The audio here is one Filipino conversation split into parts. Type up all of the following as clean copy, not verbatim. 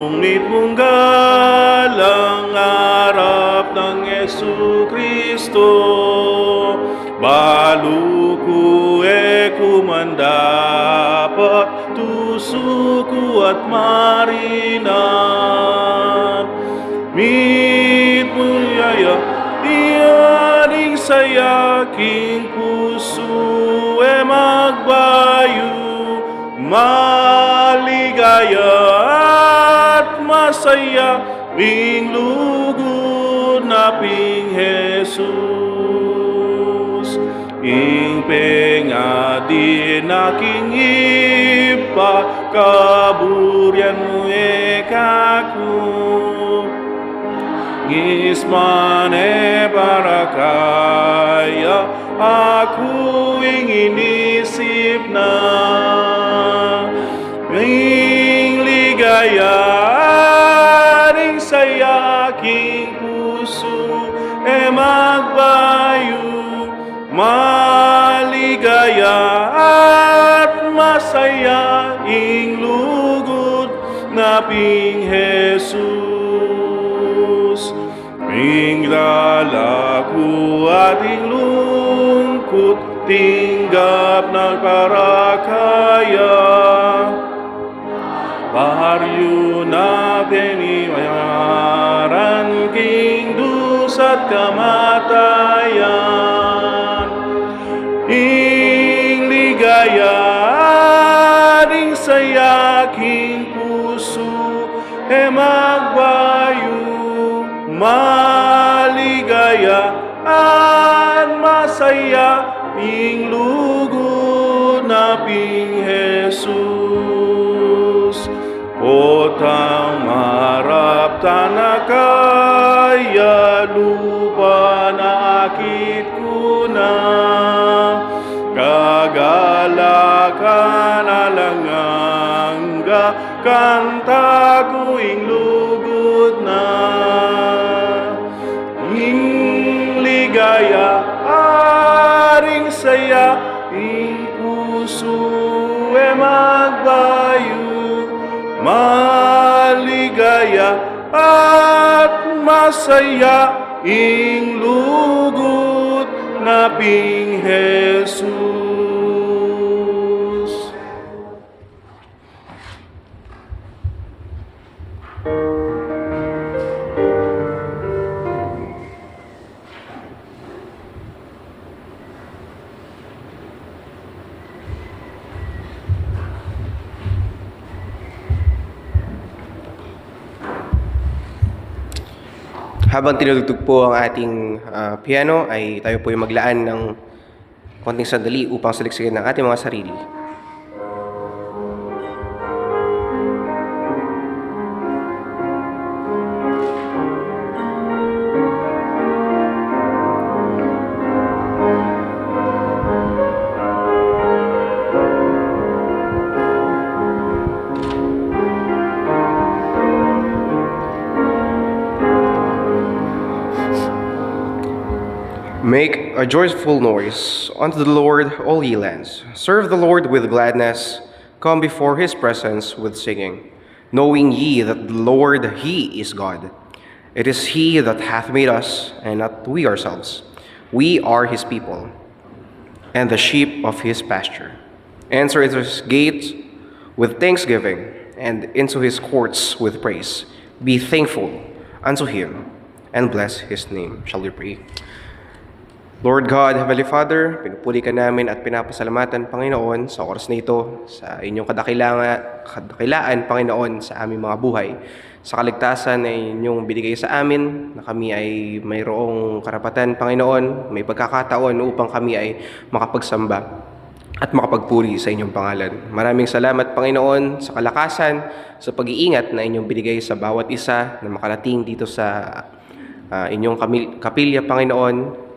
Ngunit mong galang harap ng Jesu-Kristo, baluku kumandapat tusuku at marinan. Mit muyaya iyaring saya king puso magbayu, maligaya masaya ming lugod na ping Jesus. Ing pengadi na king ipa kaburian mo kaku. Ngismane para kaya aku ing inisip na ing ligaya saya king puso magbayu, maligaya at masaya ing lugod na ping Jesus. Ing lalaku at ing lungkot tinggap nagparakaya, Baharyu na peniwayaran king dusat kamatayan. Ing ligaya ring saya king puso magbayu, maligaya at masaya ing lugod na ping Jesus. Potang marap tanakaya lupa na akit ko na, kagalakan alangangga kanta ko ing lugod na. Ing ligaya aring saya ing puso magbayu, maligaya at masaya ing lugod na ping Jesus. Habang tinutugtog po ang ating piano, ay tayo po ay maglaan ng konting sandali upang saliksikin ng ating mga sarili. Make a joyful noise unto the Lord, all ye lands. Serve the Lord with gladness. Come before his presence with singing. Knowing ye that the Lord, he is God. It is he that hath made us, and not we ourselves. We are his people, and the sheep of his pasture. Enter into his gates with thanksgiving, and into his courts with praise. Be thankful unto him, and bless his name. Shall we pray? Lord God, Heavenly Father, pinupuli ka namin at pinapasalamatan, Panginoon, sa oras na ito, sa inyong kadakilaan, Panginoon, sa aming mga buhay, sa kaligtasan na inyong binigay sa amin, na kami ay mayroong karapatan, Panginoon, may pagkakataon upang kami ay makapagsamba at makapagpuri sa inyong pangalan. Maraming salamat, Panginoon, sa kalakasan, sa pag-iingat na inyong binigay sa bawat isa na makarating dito sa inyong kapilya, Panginoon,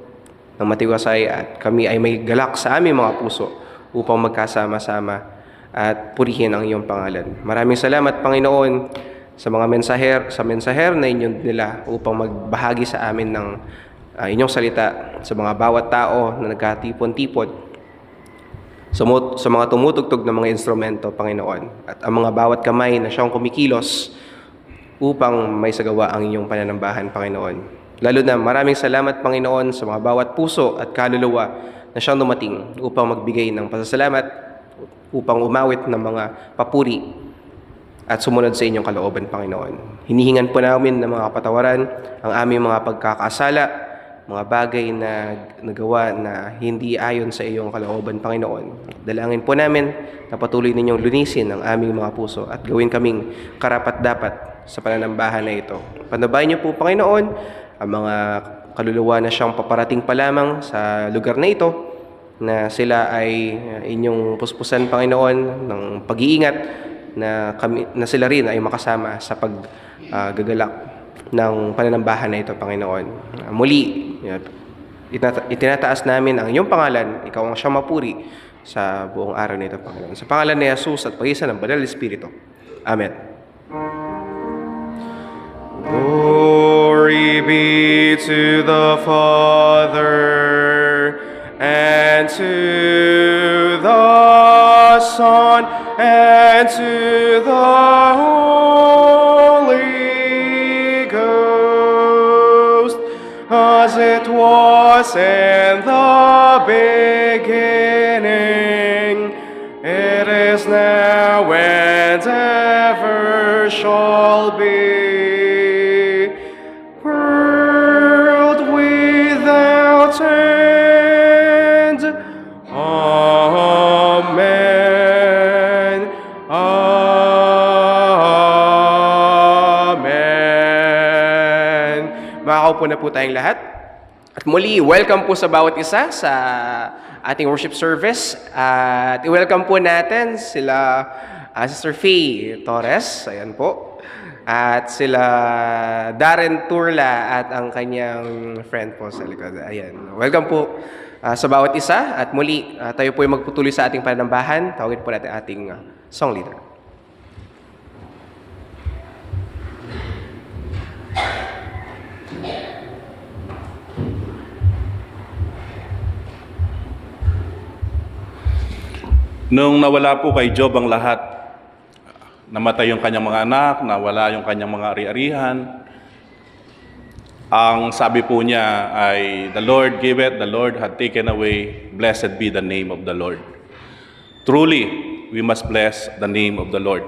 ng matiwasay, at kami ay may galak sa aming mga puso upang magkasama-sama at purihin ang iyong pangalan. Maraming salamat, Panginoon, sa mga mensaher na inyong nila upang magbahagi sa amin ng inyong salita, sa mga bawat tao na nagkatipon-tipon, sa mga tumutugtog ng mga instrumento, Panginoon, at ang mga bawat kamay na siyang kumikilos upang may sagawa ang inyong pananambahan, Panginoon. Lalo na maraming salamat, Panginoon, sa mga bawat puso at kaluluwa na siyang dumating upang magbigay ng pasasalamat, upang umawit ng mga papuri at sumunod sa inyong kalooban, Panginoon. Hinihingan po namin ng mga kapatawaran ang aming mga pagkakasala, mga bagay na nagawa na hindi ayon sa iyong kalooban, Panginoon. Dalangin po namin na patuloy ninyong lunisin ang aming mga puso at gawin kaming karapat-dapat sa pananambahan na ito. Panabayan niyo po, Panginoon, ang mga kaluluwa na siyang paparating pa lamang sa lugar na ito, na sila ay inyong puspusan, Panginoon, ng pag-iingat, na sila rin ay makasama sa paggagalak ng pananambahan na ito, Panginoon. Muli, itinataas namin ang iyong pangalan, ikaw ang siyang mapuri sa buong araw na ito, Panginoon. Sa pangalan ni Jesus at pagitan ng Banal na Espiritu. Amen. Glory be to the Father, and to the Son, and to the Holy Ghost, as it was in the beginning, it is now, and ever shall be, world without end. Amen. Amen. Makakaupo na po tayong lahat. At muli, welcome po sa bawat isa sa ating worship service. At i-welcome po natin sila Sister Faye Torres, ayan po. At sila Darren Turla at ang kanyang friend po sa likod. Ayan. Welcome po sa bawat isa. At muli, tayo po ay magputuloy sa ating panambahan. Tawagin po natin ating song leader. Nung nawala po kay Job ang lahat, namatay yung kanyang mga anak, nawala yung kanyang mga ari-arihan, ang sabi po niya ay, "The Lord giveth, the Lord hath taken away, blessed be the name of the Lord." Truly, we must bless the name of the Lord.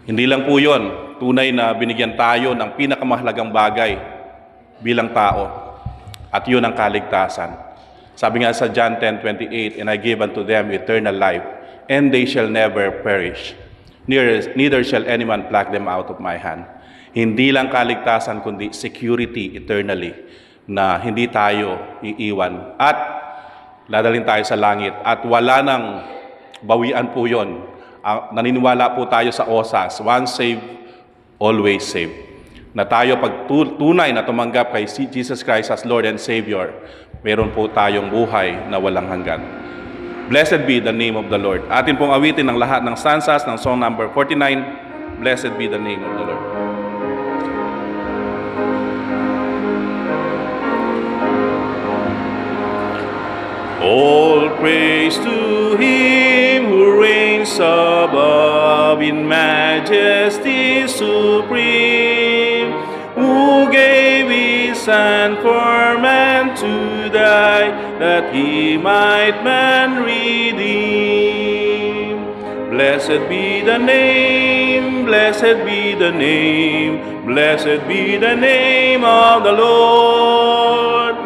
Hindi lang po yun, tunay na binigyan tayo ng pinakamahalagang bagay bilang tao, at yun ang kaligtasan. Sabi nga sa John 10:28, "And I give unto them eternal life, and they shall never perish. Neither shall any man pluck them out of my hand." Hindi lang kaligtasan, kundi security eternally, na hindi tayo iiwan at dadalhin tayo sa langit. At wala nang bawian po yun. Naniniwala po tayo sa OSAS, once saved, always saved. Na tayo pag tunay na tumanggap kay Jesus Christ as Lord and Savior, meron po tayong buhay na walang hanggan. Blessed be the name of the Lord. Atin pong awitin ang lahat ng stanzas ng song number 49, Blessed be the name of the Lord. All praise to Him who reigns above in majesty supreme, who gave His Son for man to die, that He might man redeem. Blessed be the name, blessed be the name, blessed be the name of the Lord.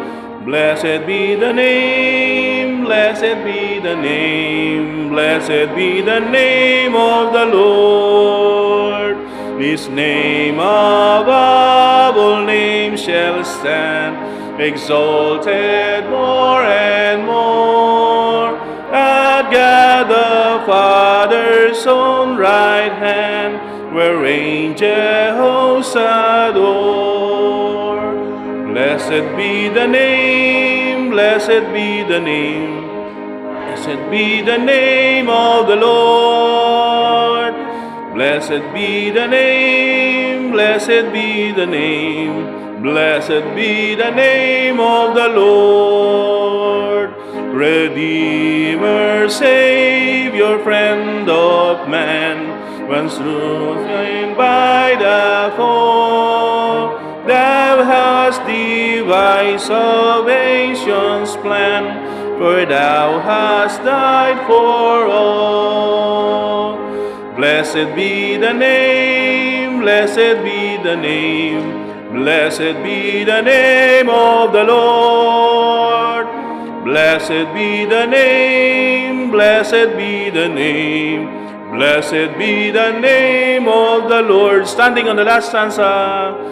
Blessed be the name, blessed be the name, blessed be the name of the Lord. His name above all names shall stand, exalted more and more. At God the Father's own right hand, where angels hosts adore. Blessed be the name, blessed be the name, blessed be the name of the Lord. Blessed be the name, blessed be the name, blessed be the name of the Lord. Redeemer, Savior, friend of man, once through by the thy salvation's plan, for thou hast died for all. Blessed be the name, blessed be the name, blessed be the name of the Lord. Blessed be the name, blessed be the name, blessed be the name of the Lord. Standing on the last stanza.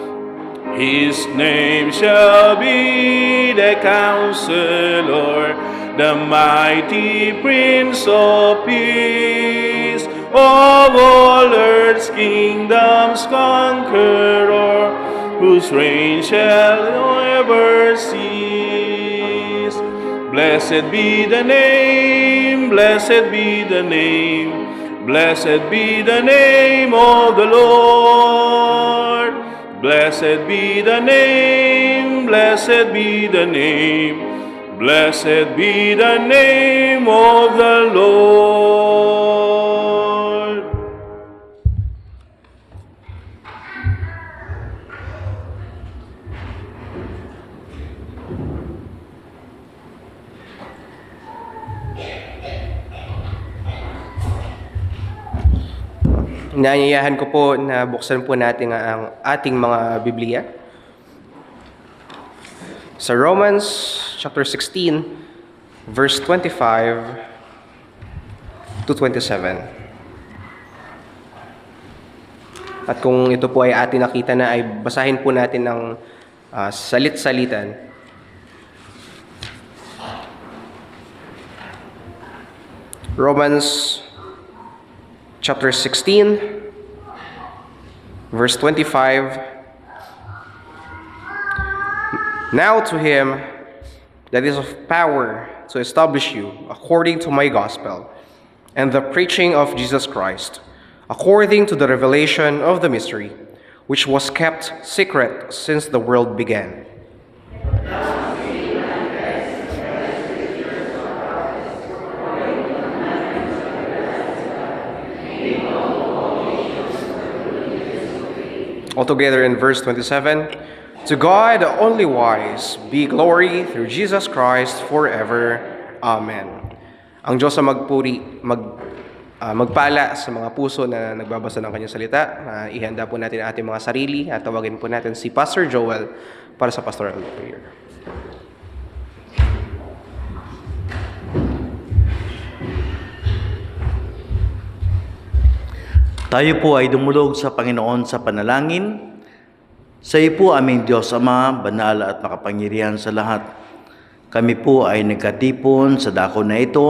His name shall be the Counselor, the mighty Prince of Peace, of all earth's kingdoms conqueror, whose reign shall never cease. Blessed be the name, blessed be the name, blessed be the name of the Lord. Blessed be the name, blessed be the name, blessed be the name of the Lord. Inaanyayahan ko po na buksan po natin ang ating mga Biblia sa Romans chapter 16, verse 25 to 27. At kung ito po ay ating nakita na, ay basahin po natin ng salit-salitan. Romans chapter 16, verse 25. Now to him that is of power to establish you according to my gospel and the preaching of Jesus Christ, according to the revelation of the mystery, which was kept secret since the world began. Altogether in verse 27, to God only wise be glory through Jesus Christ forever. Amen. Ang Diyos ang magpala sa mga puso na nagbabasa ng kanyang salita. Ihanda po natin ang ating mga sarili at tawagin po natin si Pastor Joel para sa pastoral prayer. Tayo po ay dumulog sa Panginoon sa panalangin. Sa iyo po aming Diyos Ama, banal at makapangyarihan sa lahat. Kami po ay nagkatipon sa dako na ito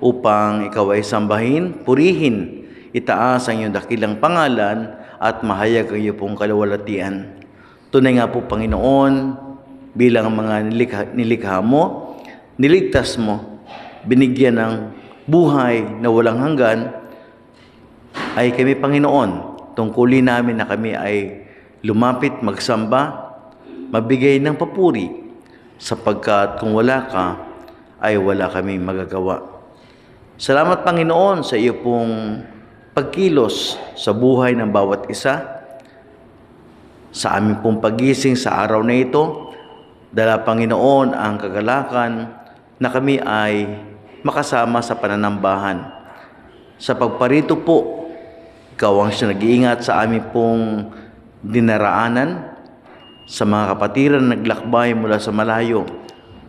upang ikaw ay sambahin, purihin, itaas ang iyong dakilang pangalan at mahayag ang iyong pong kaluwalhatian. Tunay nga po Panginoon, bilang mga nilikha mo, niligtas mo, binigyan ng buhay na walang hanggan, ay kami Panginoon, tungkulin namin na kami ay lumapit, magsamba, mabigay ng papuri, sapagkat kung wala ka, ay wala kami magagawa. Salamat Panginoon sa iyo pong pagkilos sa buhay ng bawat isa, sa aming pong pagising sa araw na ito. Dala Panginoon ang kagalakan na kami ay makasama sa pananambahan. Sa pagparito po, ikaw ang siya nag-iingat sa aming pong dinaraanan, sa mga kapatiran na naglakbay mula sa malayo.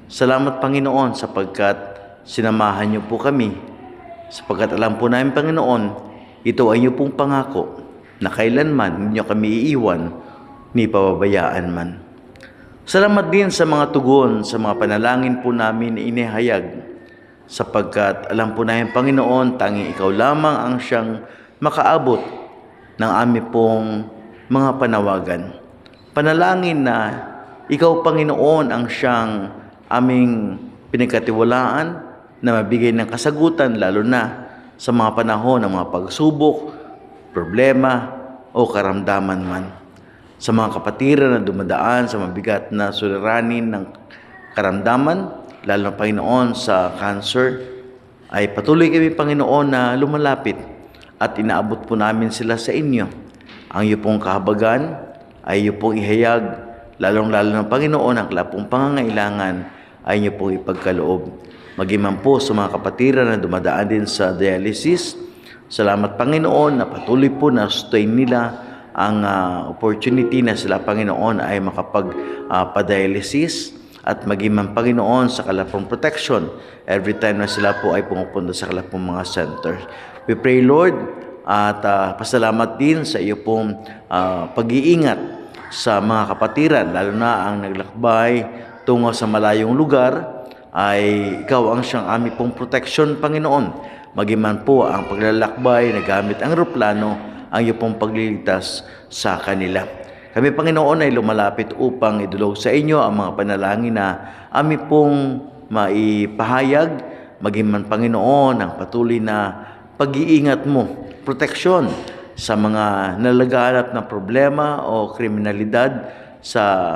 Salamat Panginoon sapagkat sinamahan niyo po kami, sapagkat alam po namin Panginoon, ito ay niyo pong pangako na kailanman ninyo kami iiwan ni pababayaan man. Salamat din sa mga tugon, sa mga panalangin po namin na inihayag, sapagkat alam po namin Panginoon, tanging ikaw lamang ang siyang makaabot ng aming pong mga panawagan. Panalangin na ikaw, Panginoon, ang siyang aming pinagkatiwalaan na mabigay ng kasagutan, lalo na sa mga panahon ng mga pagsubok, problema o karamdaman man. Sa mga kapatiran na dumadaan sa mabigat na suliranin ng karamdaman, lalo na Panginoon sa cancer, ay patuloy kami Panginoon na lumalapit at inaabot po namin sila sa inyo. Ang iyo pong kahabagan ay iyo pong ihayag, lalong-lalo ng Panginoon, ang kalapong pangangailangan ay inyo pong ipagkaloob. Maging man po sa mga kapatiran na dumadaan din sa dialysis, salamat Panginoon na patuloy po na sustain nila ang opportunity na sila Panginoon ay makapag-dialysis at maging man Panginoon sa kalapong protection every time na sila po ay pumupunta sa kalapong mga center. We pray, Lord, at pasalamat din sa iyo pong pag-iingat sa mga kapatiran, lalo na ang naglakbay tungo sa malayong lugar, ay ikaw ang siyang aming pong protection, Panginoon. Maging man po ang paglalakbay na gamit ang eroplano, ang iyo pong pagliligtas sa kanila. Kami, Panginoon, ay lumalapit upang idulog sa inyo ang mga panalangin na amin pong maipahayag. Maging man, Panginoon, ang patuloy na pag-iingat mo, proteksyon sa mga nalaganap na problema o kriminalidad sa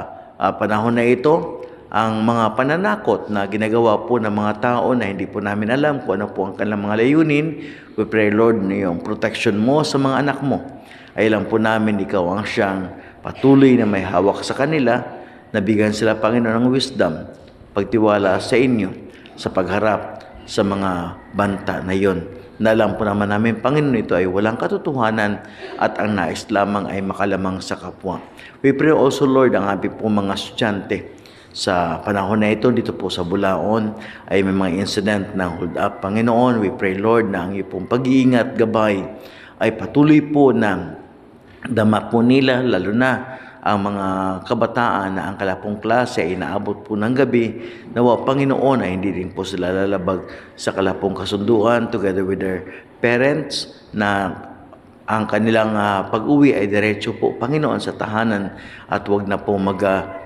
panahon na ito, ang mga pananakot na ginagawa po ng mga tao na hindi po namin alam kung ano po ang kanilang mga layunin. We pray, Lord, na yung protection mo sa mga anak mo. Ay lang po namin ikaw ang siyang patuloy na may hawak sa kanila, nabigyan sila, Panginoon, ng wisdom, pagtiwala sa inyo sa pagharap sa mga banta na yon. Na alam po naman namin, Panginoon, ito ay walang katotohanan at ang nais lamang ay makalamang sa kapwa. We pray also, Lord, ang aming po mga estudyante sa panahon na ito, dito po sa Bulaon, ay may mga incident na hold up. Panginoon, we pray, Lord, na ang iyong pag-iingat, gabay, ay patuloy po na dama po nila, lalo na ang mga kabataan na ang kalapong klase ay inaabot po ng gabi, nawa Panginoon ay hindi rin po sila lalabag sa kalapong kasunduan together with their parents, na ang kanilang pag-uwi ay diretso po, Panginoon, sa tahanan at wag na po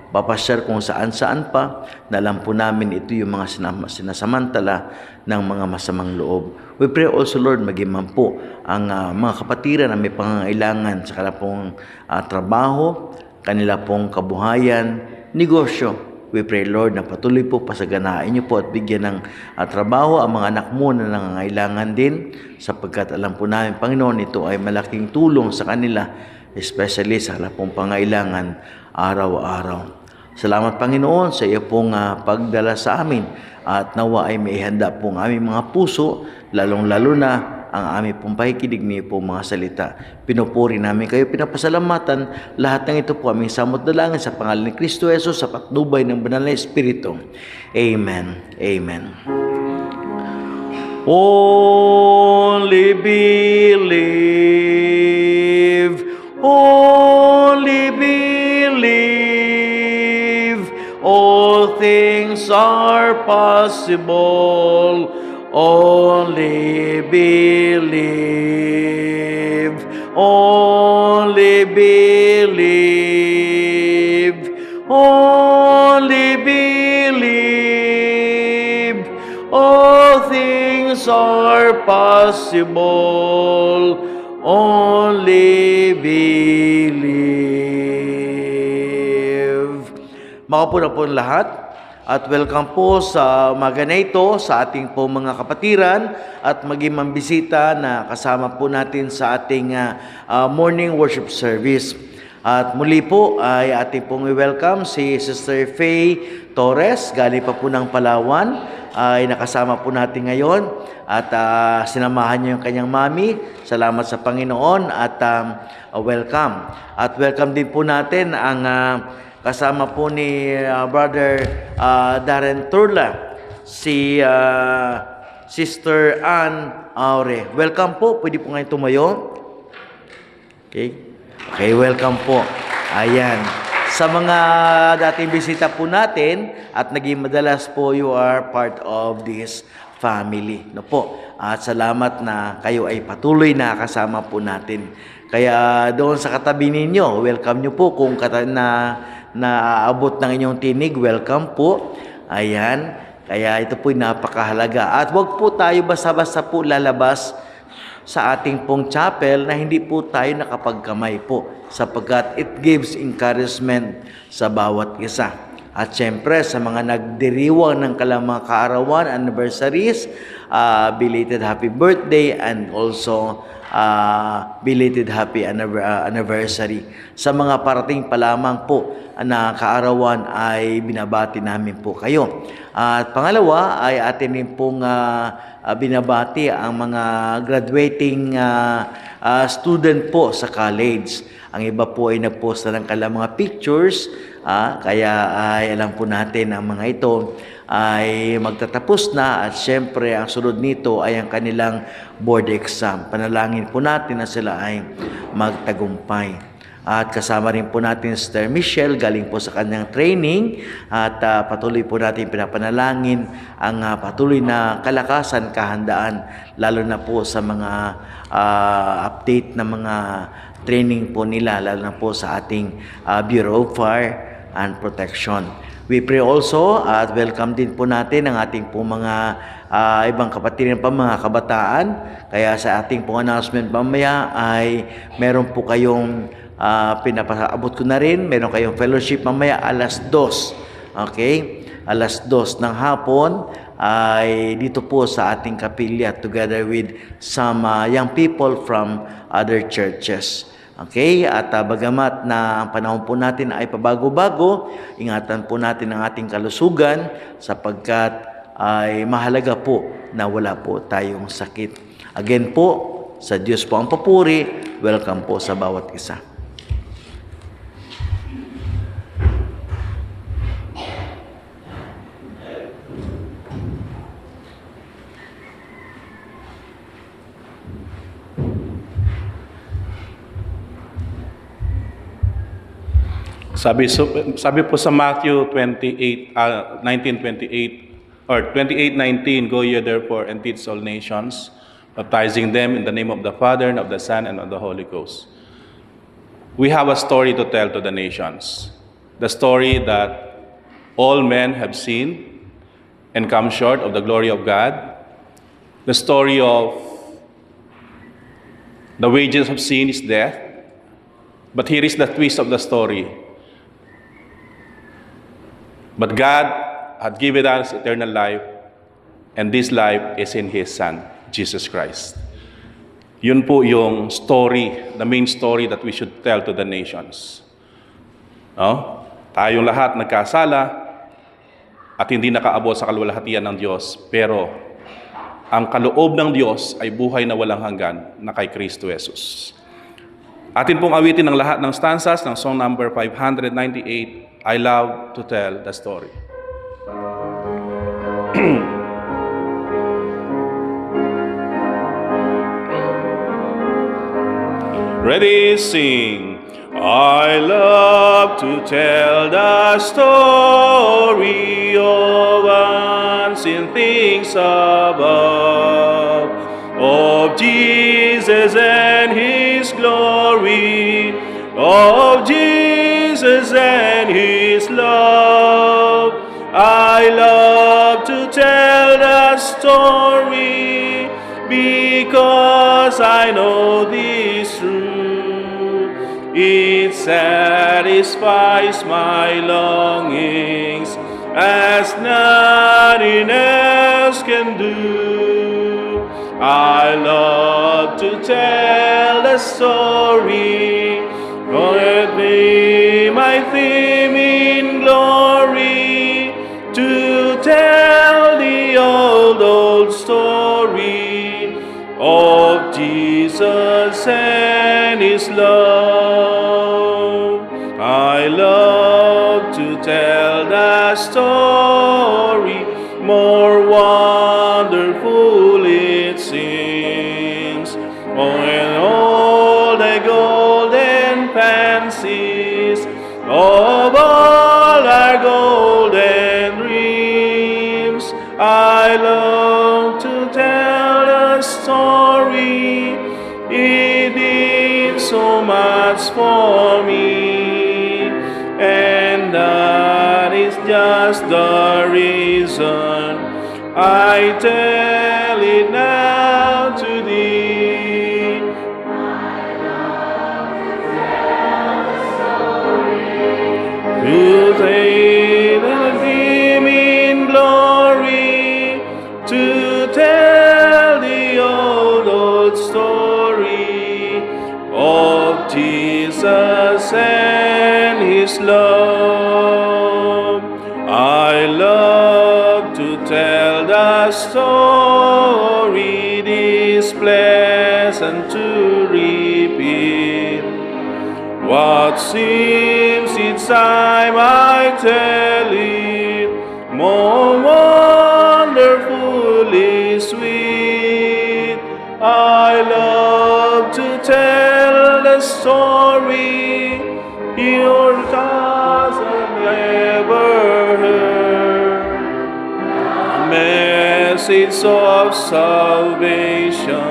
papasyar kung saan-saan pa, na alam po namin ito yung mga sinasamantala ng mga masamang loob. We pray also, Lord, maging man po ang mga kapatiran na may pangangailangan sa kalapong trabaho, kanila pong kabuhayan, negosyo. We pray, Lord, na patuloy po pasaganain niyo po at bigyan ng trabaho ang mga anak mo na nangangailangan din, sapagkat alam po namin, Panginoon, ito ay malaking tulong sa kanila, especially sa kalapong pangailangan araw-araw. Salamat, Panginoon, sa iyo pong pagdala sa amin, at nawa ay may handa pong aming mga puso, lalong-lalo na ang aming pong pakikinig niyo pong mga salita. Pinupuri namin kayo, pinapasalamatan. Lahat ng ito po aming samot dalangin sa pangalan ni Kristo Jesus sa patnubay ng Banal na Espiritu. Amen. Amen. Only believe, only believe. All things are possible. Only believe, only believe, only believe. All things are possible. Only believe. Makapuna po lahat at welcome po sa umaga na ito sa ating po mga kapatiran at maging mambisita na kasama po natin sa ating morning worship service. At muli po ay ating pong i-welcome si Sister Faye Torres, galing pa po ng Palawan, ay nakasama po natin ngayon at sinamahan niyo yung kanyang mami. Salamat sa Panginoon at welcome. At welcome din po natin ang kasama po ni Brother Darren Turla, si Sister Ann Aure. Welcome po. Pwede po ngayon tumayo. Okay, welcome po. Ayan. Sa mga dating bisita po natin at naging madalas po, you are part of this family. No po. At salamat na kayo ay patuloy na kasama po natin. Kaya doon sa katabi ninyo, welcome nyo po. Kung naabot ng inyong tinig, welcome po. Ayan. Kaya ito po'y napakahalaga. At wag po tayo basta-basta po lalabas sa ating pong chapel na hindi po tayo nakapagkamay po, sapagkat it gives encouragement sa bawat isa. At syempre sa mga nagdiriwang ng mga kaarawan, anniversaries, belated happy birthday and also belated happy anniversary. Sa mga parating pa lamang po na kaarawan ay binabati namin po kayo. At pangalawa ay atin din pong binabati ang mga graduating student po sa college. Ang iba po ay nagpost na ng kanilang mga pictures, kaya ay alam po natin ang mga ito ay magtatapos na at syempre ang sunod nito ay ang kanilang board exam. Panalangin po natin na sila ay magtagumpay. At kasama rin po natin si Sister Michelle, galing po sa kanyang training at patuloy po natin pinapanalangin ang patuloy na kalakasan, kahandaan, lalo na po sa mga update na mga training po nila, lalo na po sa ating Bureau of Fire and Protection. We pray also at welcome din po natin ang ating po mga ibang kapatiran pa, mga kabataan. Kaya sa ating pong announcement mamaya ay meron po kayong pinapaabot ko na rin, meron kayong fellowship mamaya alas 2. Okay? Alas 2 ng hapon ay dito po sa ating kapilya together with some young people from other churches. Okay? At bagamat na ang panahon po natin ay pabago-bago, ingatan po natin ang ating kalusugan sapagkat ay mahalaga po na wala po tayong sakit. Again po, sa Diyos po ang papuri. Welcome po sa bawat isa. Sabi po sa Matthew 19:28 or 28:19, "Go ye therefore and teach all nations, baptizing them in the name of the Father and of the Son and of the Holy Ghost." We have a story to tell to the nations. The story that all men have seen and come short of the glory of God. The story of the wages of sin is death. But here is the twist of the story. But God had given us eternal life, and this life is in His Son, Jesus Christ. Yun po yung story, the main story that we should tell to the nations. No? Tayong lahat nagkasala at hindi nakaabot sa kaluwalhatian ng Diyos, pero ang kaloob ng Diyos ay buhay na walang hanggan na kay Kristo Jesus. Atin pong awitin ng lahat ng stanzas ng song number 598, I Love to Tell the Story. Ready, sing. I love to tell the story of unseen things above, of Jesus and His glory, of Jesus and His love. I love to tell the story because I know this truth. It satisfies my longings as nothing else can do. I love to tell the story, let me my theme in glory, to tell the old story of Jesus and His love. I love to tell the story, more wonderful it seems, when all the golden fancies of all our golden dreams. I love to tell the story, it did so much for me, and that is just the reason I tell it now to thee. To say the His love. I love to tell the story, this pleasant to repeat. What seems each time I tell it more wonderfully sweet. I love to tell the story your cousin ever heard. A message of salvation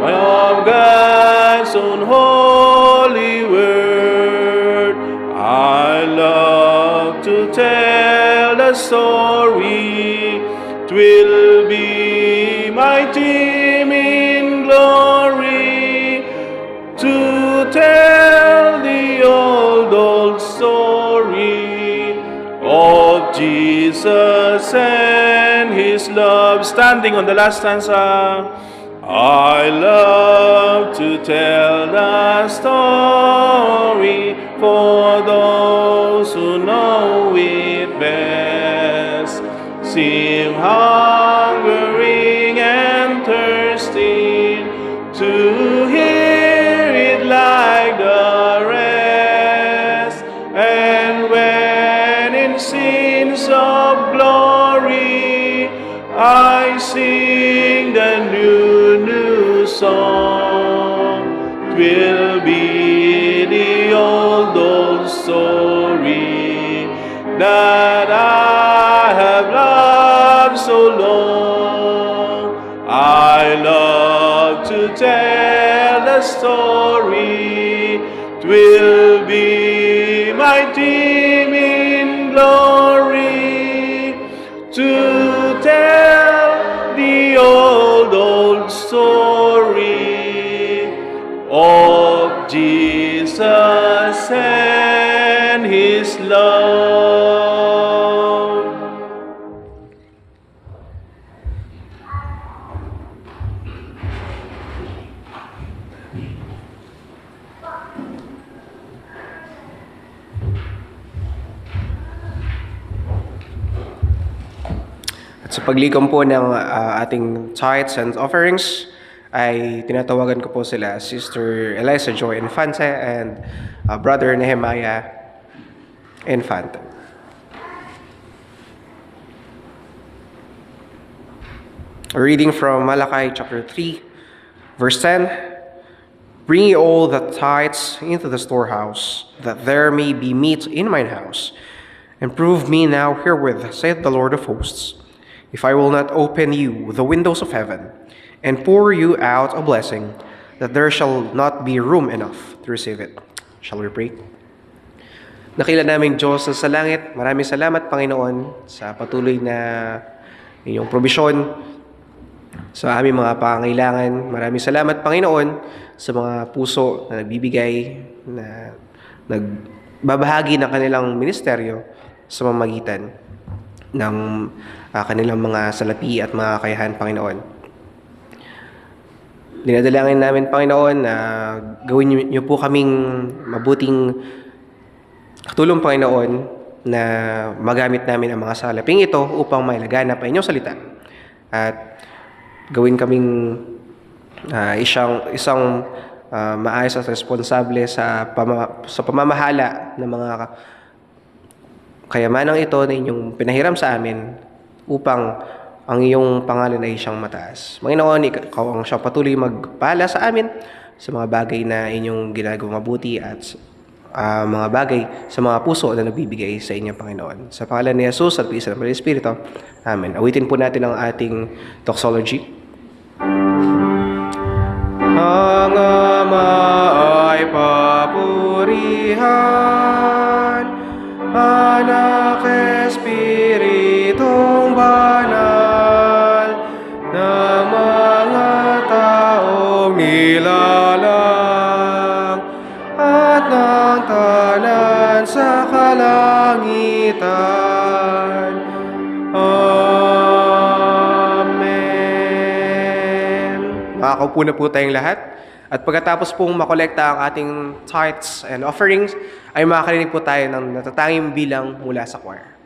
of God's own holy word. I love to tell the story. 'Twill be my theme in glory to tell the old story of Jesus and His love. Standing on the last stanza. I love to tell the story for those who know it best. Seem hungering and thirsting to hear it like the rest. And when in scenes of glory I sing the new song, 'twill be the old story that I have loved so long. I love to tell the story. 'Twill be my theme in glory to tell the old story of Jesus and His love. At sa paglikom po ng ating tithes and offerings, ay tinatawagan ko po sila Sister Eliza Joy Infante and Brother Nehemiah Infante. A reading from Malachi chapter 3, verse 10. Bring ye all the tithes into the storehouse, that there may be meat in mine house. And prove me now herewith, saith the Lord of hosts, if I will not open you the windows of heaven, and pour you out a blessing, that there shall not be room enough to receive it. Shall we pray? Dakila naming Diyos sa langit, maraming salamat, Panginoon, sa patuloy na inyong probisyon sa aming mga pangailangan. Maraming salamat, Panginoon, sa mga puso na nagbibigay, na nagbabahagi ng kanilang ministeryo sa mamagitan ng kanilang mga salapi at mga kakayahan, Panginoon. Dinadalangin namin, Panginoon, na gawin niyo po kaming mabuting tulong, Panginoon, na magamit namin ang mga salaping ito upang mailaganap ang inyong salita. At gawin kaming isang maayos at responsable sa pamamahala ng mga kayamanang ito na inyong pinahiram sa amin upang ang iyong pangalan ay siyang mataas. Panginoon, ikaw ang siyang patuloy magpala sa amin sa mga bagay na inyong ginagawang mabuti at mga bagay sa mga puso na nagbibigay sa inyo, Panginoon. Sa pangalan ni Jesus at isa ng Espiritu. Amen. Awitin po natin ang ating doxology. Ang Ama ay papurihan, Anak, Espiritong Banal, ng mga taong nilalang, at ng tanan sa kalangitan. Amen. Makakaupo na po tayong lahat. At pagkatapos pong makolekta ang ating tithes and offerings, ay makakarinig po tayo ng natatanging bilang mula sa choir.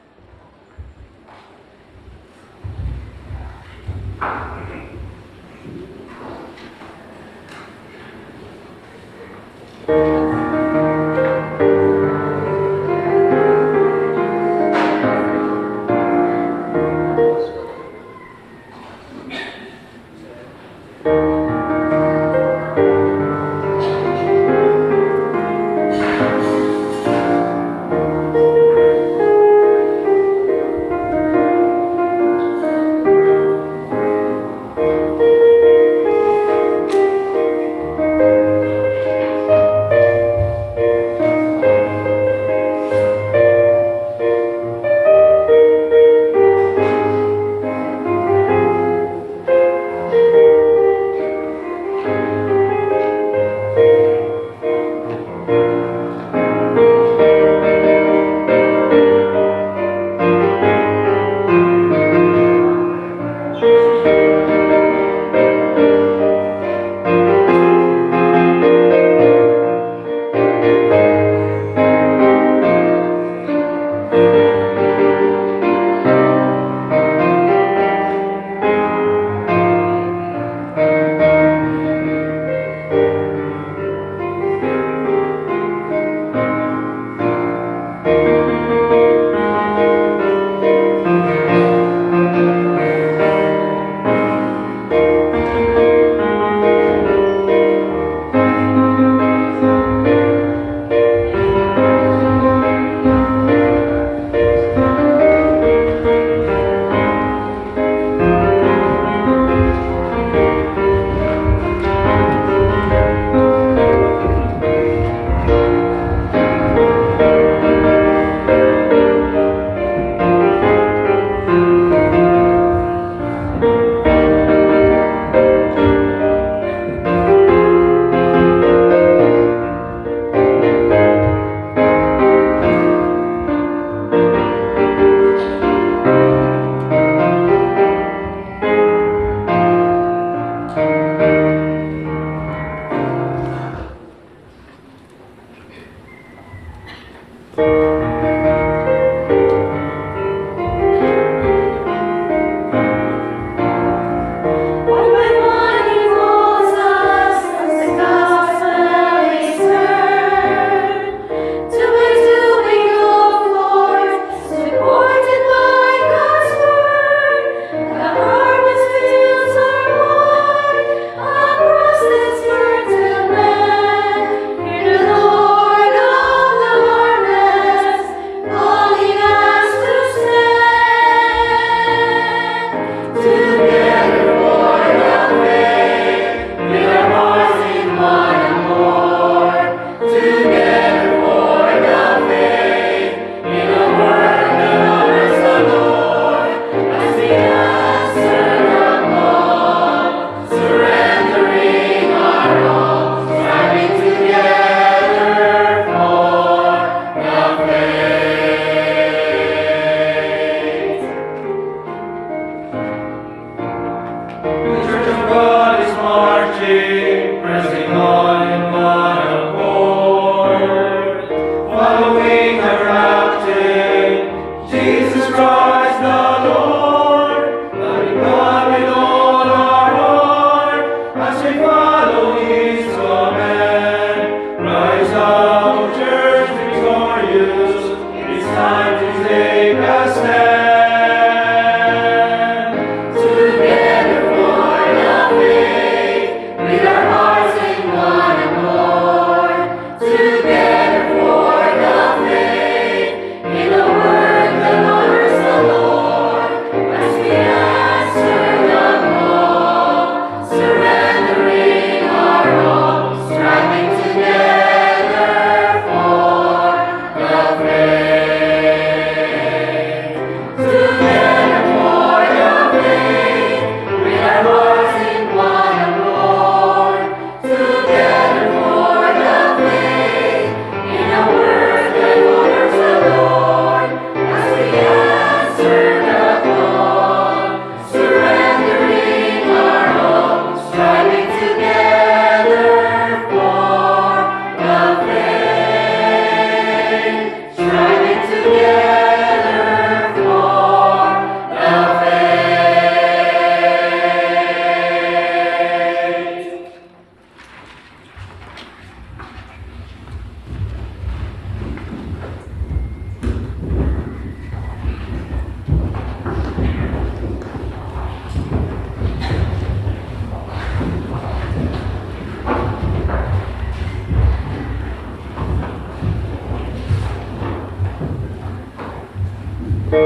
Sa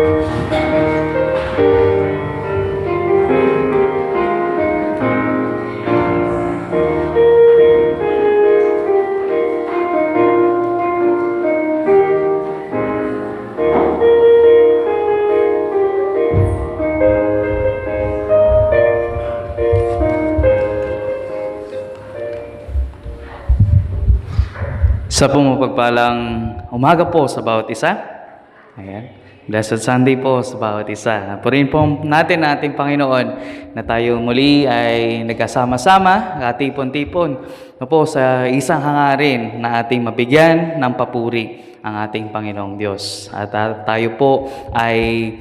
pumapagpalang umaga po sa bawat isa. Ayan. Blessed Sunday po sa bawat isa. Purihin po natin ating Panginoon na tayo muli ay nagkasama-sama, katipon-tipon po sa isang hangarin na ating mabigyan ng papuri ang ating Panginoong Diyos. At tayo po ay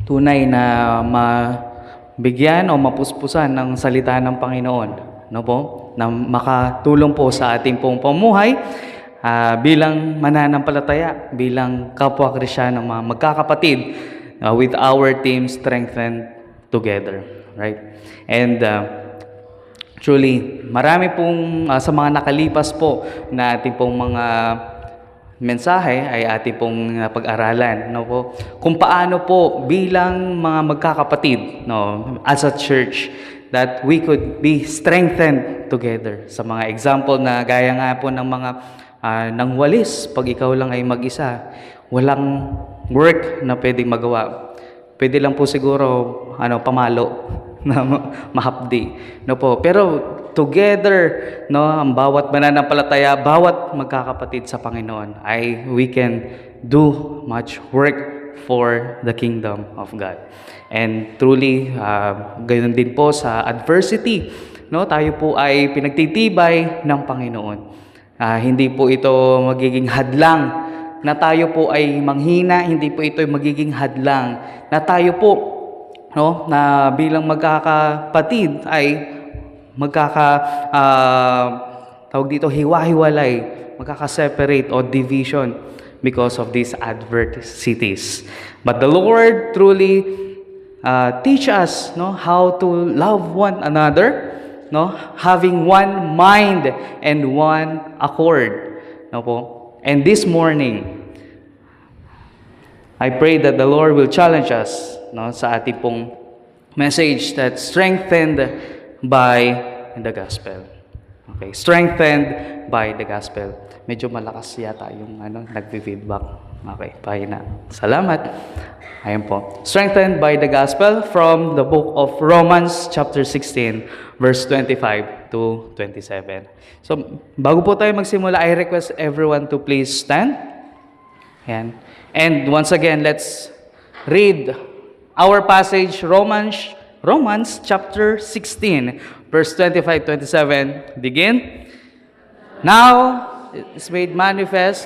tunay na mabigyan o mapuspusan ng salita ng Panginoon. No po? Na makatulong po sa ating pong pamuhay bilang mananampalataya, bilang kapwa Kristiyanong mga magkakapatid with our team strengthened together. Right? And truly, marami pong sa mga nakalipas po na ating pong mga mensahe ay ating pong pag-aralan, no po, kung paano po bilang mga magkakapatid, no, as a church, that we could be strengthened together. Sa mga example na gaya nga po ng mga nang walis, pag ikaw lang ay mag-isa, walang work na pwedeng magawa. Pwede lang po siguro pamalo na mahapdi, no po. Pero together, no, ang bawat mananampalataya, bawat magkakapatid sa Panginoon, we can do much work for the kingdom of God. And truly, ganoon din po sa adversity, no, tayo po ay pinagtitibay ng Panginoon. Hindi po ito magiging hadlang na tayo po ay manghina, hindi po ito magiging hadlang na tayo po, no, na bilang magkakapatid ay tawag dito, hiwa-hiwalay, magkaka-separate o division because of these adversities. But the Lord truly teach us, no, how to love one another, no, having one mind and one accord, no po. And this morning, I pray that the Lord will challenge us, no, sa ating pong message that strengthened by the gospel. Okay, strengthened by the gospel. Medyo malakas yata yung nagfi-feedback. Okay, pahina. Salamat. Ayan po. Strengthened by the gospel from the book of Romans chapter 16 verse 25 to 27. So, bago po tayo magsimula, I request everyone to please stand. Ayan. And once again, let's read our passage, Romans chapter 16 verse 25-27. Begin. Now is made manifest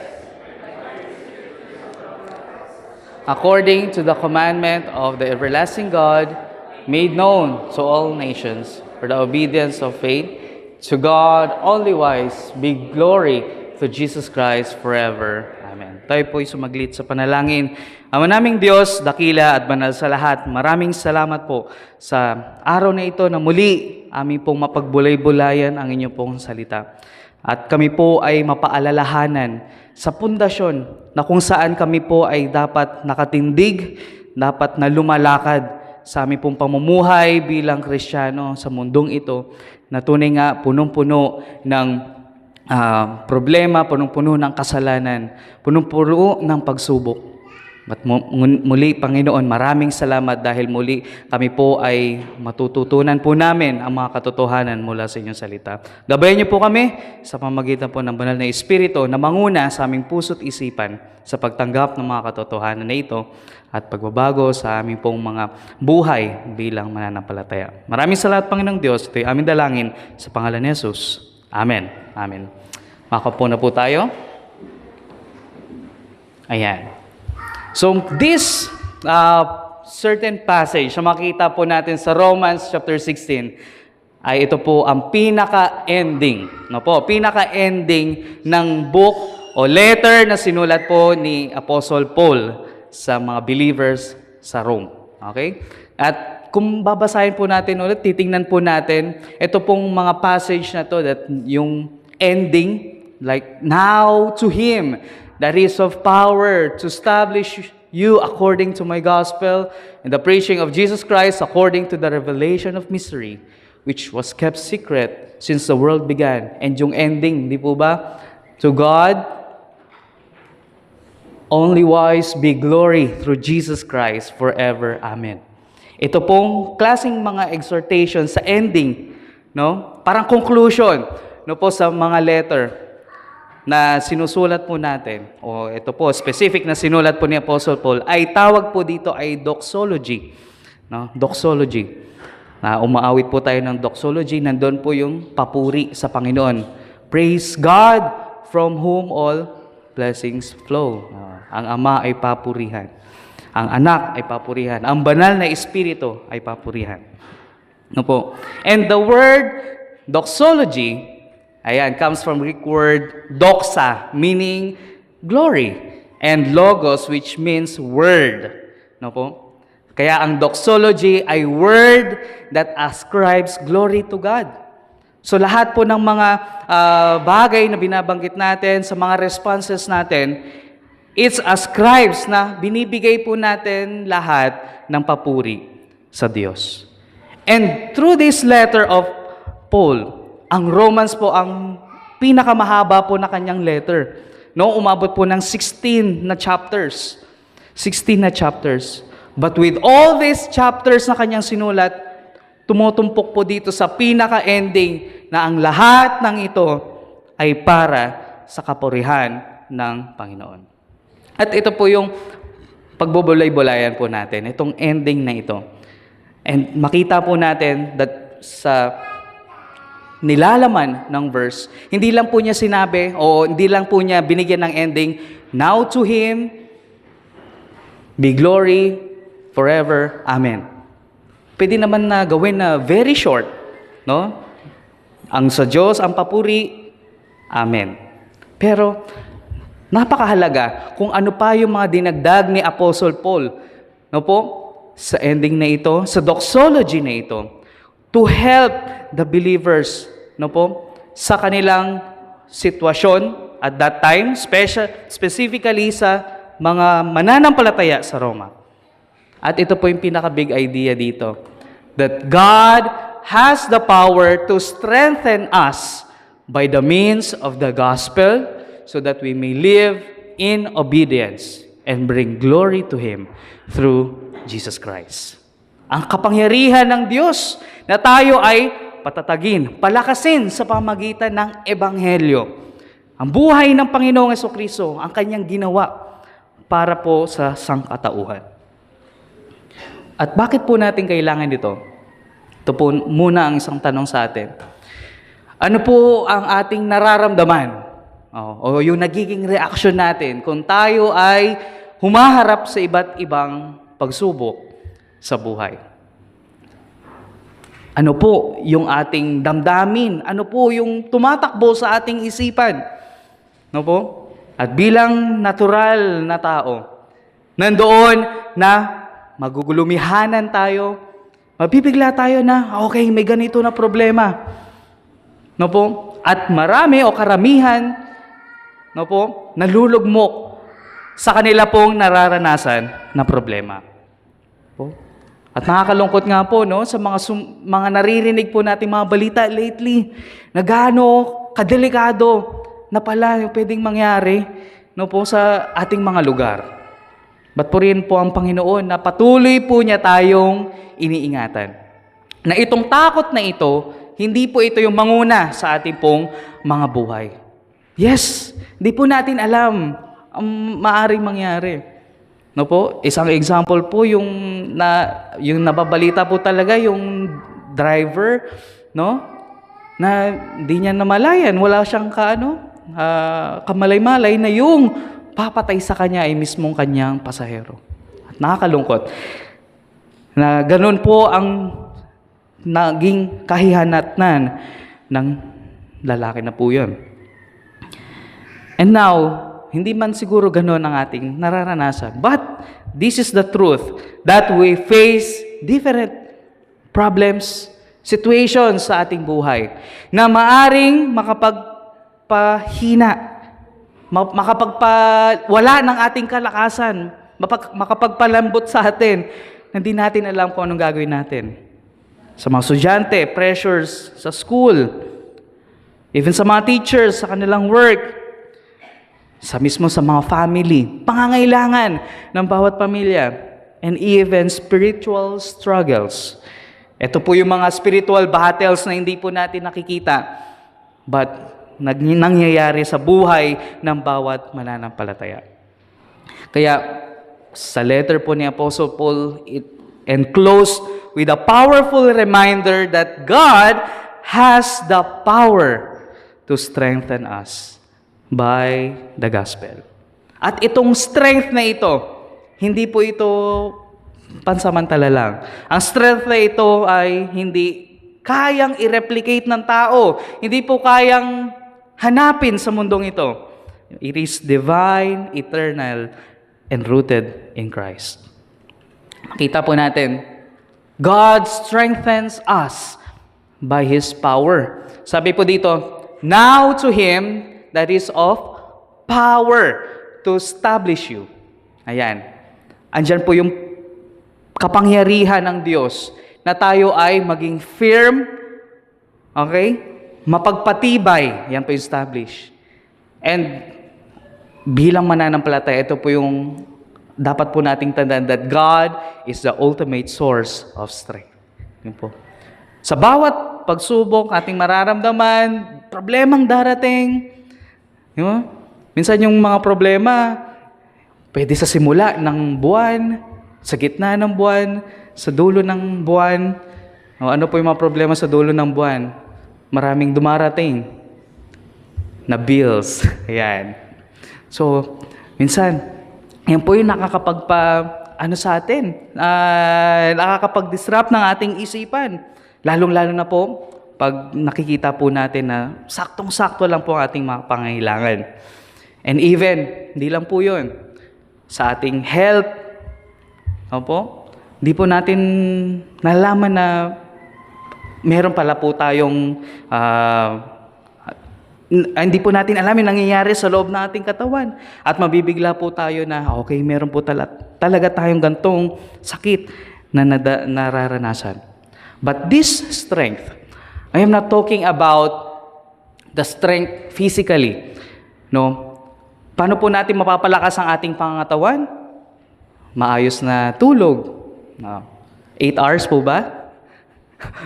according to the commandment of the everlasting God, made known to all nations for the obedience of faith, to God only wise be glory to Jesus Christ forever. Amen. Tayo po'y sumaglit sa panalangin. Ama naming Diyos, dakila at banal sa lahat, maraming salamat po sa araw na ito na muli aming pong mapagbulay-bulayan ang inyong pong salita. At kami po ay mapaalalahanan sa pundasyon na kung saan kami po ay dapat nakatindig, dapat na lumalakad sa aming pong pamumuhay bilang Kristiyano sa mundong ito na tunay nga punong-puno ng problema, punong-puno ng kasalanan, punong-puno ng pagsubok. At muli, Panginoon, maraming salamat dahil muli kami po ay matututunan po namin ang mga katotohanan mula sa inyong salita. Gabayan niyo po kami sa pamamagitan po ng banal na Espiritu na manguna sa aming puso't isipan sa pagtanggap ng mga katotohanan na ito at pagbabago sa aming pong mga buhay bilang mananampalataya. Maraming salamat, Panginoong Diyos. Ito'y aming dalangin sa pangalan ni Jesus. Amen. Amen. Makapo na po tayo. Ayan. So this certain passage na makita po natin sa Romans chapter 16 ay ito po ang pinaka-ending. No po, pinaka-ending ng book o letter na sinulat po ni Apostle Paul sa mga believers sa Rome. Okay? At kung babasahin po natin ulit, titingnan po natin ito pong mga passage na to, that yung ending, like, now to Him that is of power to establish you according to my gospel, and the preaching of Jesus Christ according to the revelation of mystery, which was kept secret since the world began. And yung ending, di po ba? To God, only wise be glory through Jesus Christ forever. Amen. Ito pong klaseng mga exhortation sa ending, no? Parang conclusion, no po, sa mga letter na sinusulat po natin, o ito po, specific na sinulat po ni Apostle Paul, ay tawag po dito ay doxology. No? Doxology. Na umaawit po tayo ng doxology, nandun po yung papuri sa Panginoon. Praise God from whom all blessings flow. Ang Ama ay papurihan. Ang Anak ay papurihan. Ang Banal na Espiritu ay papurihan. No po? And the word doxology, ayan, comes from Greek word doxa, meaning glory, and logos, which means word. No po? Kaya ang doxology ay word that ascribes glory to God. So lahat po ng mga bagay na binabanggit natin, sa mga responses natin, it ascribes na binibigay po natin lahat ng papuri sa Diyos. And through this letter of Paul, ang Romans po ang pinakamahaba po na kanyang letter. No, umabot po ng 16 na chapters. 16 na chapters. But with all these chapters na kanyang sinulat, tumutumpok po dito sa pinaka-ending na ang lahat ng ito ay para sa kapurihan ng Panginoon. At ito po yung pagbubulay-bulayan po natin, itong ending na ito. And makita po natin that sa nilalaman ng verse, hindi lang po niya sinabi o hindi lang po niya binigyan ng ending, now to Him be glory forever. Amen. Pwede naman na gawin na very short, no? Ang sa Diyos, ang papuri, Amen. Pero, napakahalaga kung ano pa yung mga dinagdag ni Apostle Paul, no po? Sa ending na ito, sa doxology na ito, to help the believers, no po, sa kanilang sitwasyon at that time, specifically sa mga mananampalataya sa Roma. At ito po yung pinaka-big idea dito, that God has the power to strengthen us by the means of the gospel so that we may live in obedience and bring glory to Him through Jesus Christ. Ang kapangyarihan ng Diyos na tayo ay patatagin, palakasin sa pamagitan ng Ebanghelyo. Ang buhay ng Panginoong Jesucristo, ang Kanyang ginawa para po sa sangkatauhan. At bakit po natin kailangan ito? Ito po muna ang isang tanong sa atin. Ano po ang ating nararamdaman? O yung nagiging reaksyon natin kung tayo ay humaharap sa iba't ibang pagsubok sa buhay? Ano po yung ating damdamin? Ano po yung tumatakbo sa ating isipan? No po? At bilang natural na tao, nandoon na magugulumihanan tayo, mabibigla tayo na, okay, may ganito na problema. No po? At marami o karamihan, no po, nalulugmok sa kanila pong nararanasan na problema. Po? At nakakalungkot nga po, no, sa mga naririnig po nating mga balita lately, na gaano kadelikado na pala yung pwedeng mangyari, no po, sa ating mga lugar. Ba't po rin po ang Panginoon na patuloy po niya tayong iniingatan. Na itong takot na ito, hindi po ito yung manguna sa ating pong mga buhay. Yes, di po natin alam ang maaring mangyari. No po? Isang example po yung nababalita po talaga yung driver, no? Na hindi niya namalayan, wala siyang kamalay-malay na yung papatay sa kanya ay mismong kanyang pasahero. At nakakalungkot na ganun po ang naging kahihanatnan ng lalaki na po yun. And now, hindi man siguro ganun ang ating nararanasan. But this is the truth that we face different problems, situations sa ating buhay na maaring makapagpahina, makapagpawala ng ating kalakasan, makapagpalambot sa atin na hindi natin alam kung anong gagawin natin. Sa mga estudyante, pressures sa school, even sa mga teachers, sa kanilang work, sa mga family, pangangailangan ng bawat pamilya, and even spiritual struggles. Ito po yung mga spiritual battles na hindi po natin nakikita, but nangyayari sa buhay ng bawat mananampalataya. Kaya sa letter po ni Apostle Paul, it enclosed with a powerful reminder that God has the power to strengthen us by the gospel. At itong strength na ito, hindi po ito pansamantala lang. Ang strength na ito ay hindi kayang i-replicate ng tao. Hindi po kayang hanapin sa mundong ito. It is divine, eternal, and rooted in Christ. Makita po natin, God strengthens us by His power. Sabi po dito, now to Him that is of power to establish you. Ayan. Andyan po yung kapangyarihan ng Diyos na tayo ay maging firm, okay? Mapagpatibay, yan po establish. And bilang mananampalataya, ito po yung dapat po nating tandaan that God is the ultimate source of strength. Yun po. Sa bawat pagsubok, ating mararamdaman, problemang darating, minsan yung mga problema, pwede sa simula ng buwan, sa gitna ng buwan, sa dulo ng buwan. Ano po yung mga problema sa dulo ng buwan? Maraming dumarating na bills. Ayan. So, minsan, yan po yung sa atin, nakakapag-disrupt ng ating isipan. Lalong-lalo na po, pag nakikita po natin na saktong-sakto lang po ang ating mga pangangailangan. And even, hindi lang po yun, sa ating health, opo, hindi po natin nalaman na meron pala po tayong hindi po natin alam yung nangyayari sa loob ng ating katawan. At mabibigla po tayo na, okay, meron po talaga tayong gantong sakit na nararanasan. But this strength, I am not talking about the strength physically. No? Paano po natin mapapalakas ang ating pangangatawan? Maayos na tulog. 8 hours po ba?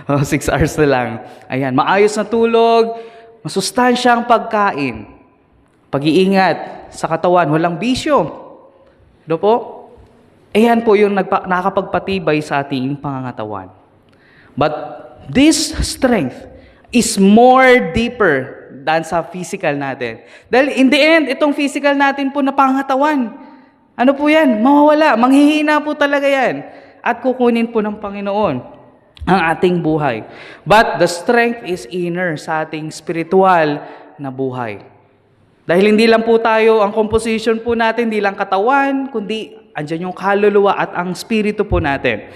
6 hours na lang. Ayan, maayos na tulog, masustansyang pagkain, pag-iingat sa katawan, walang bisyo. Ano po? Ayan po yung nakakapagpatibay sa ating pangangatawan. But this strength is more deeper than sa physical natin. Dahil in the end, itong physical natin po na pangangatawan, ano po yan? Mawawala, manghihina po talaga yan. At kukunin po ng Panginoon ang ating buhay. But the strength is inner sa ating spiritual na buhay. Dahil hindi lang po tayo, ang composition po natin, hindi lang katawan, kundi andyan yung kaluluwa at ang spirito po natin.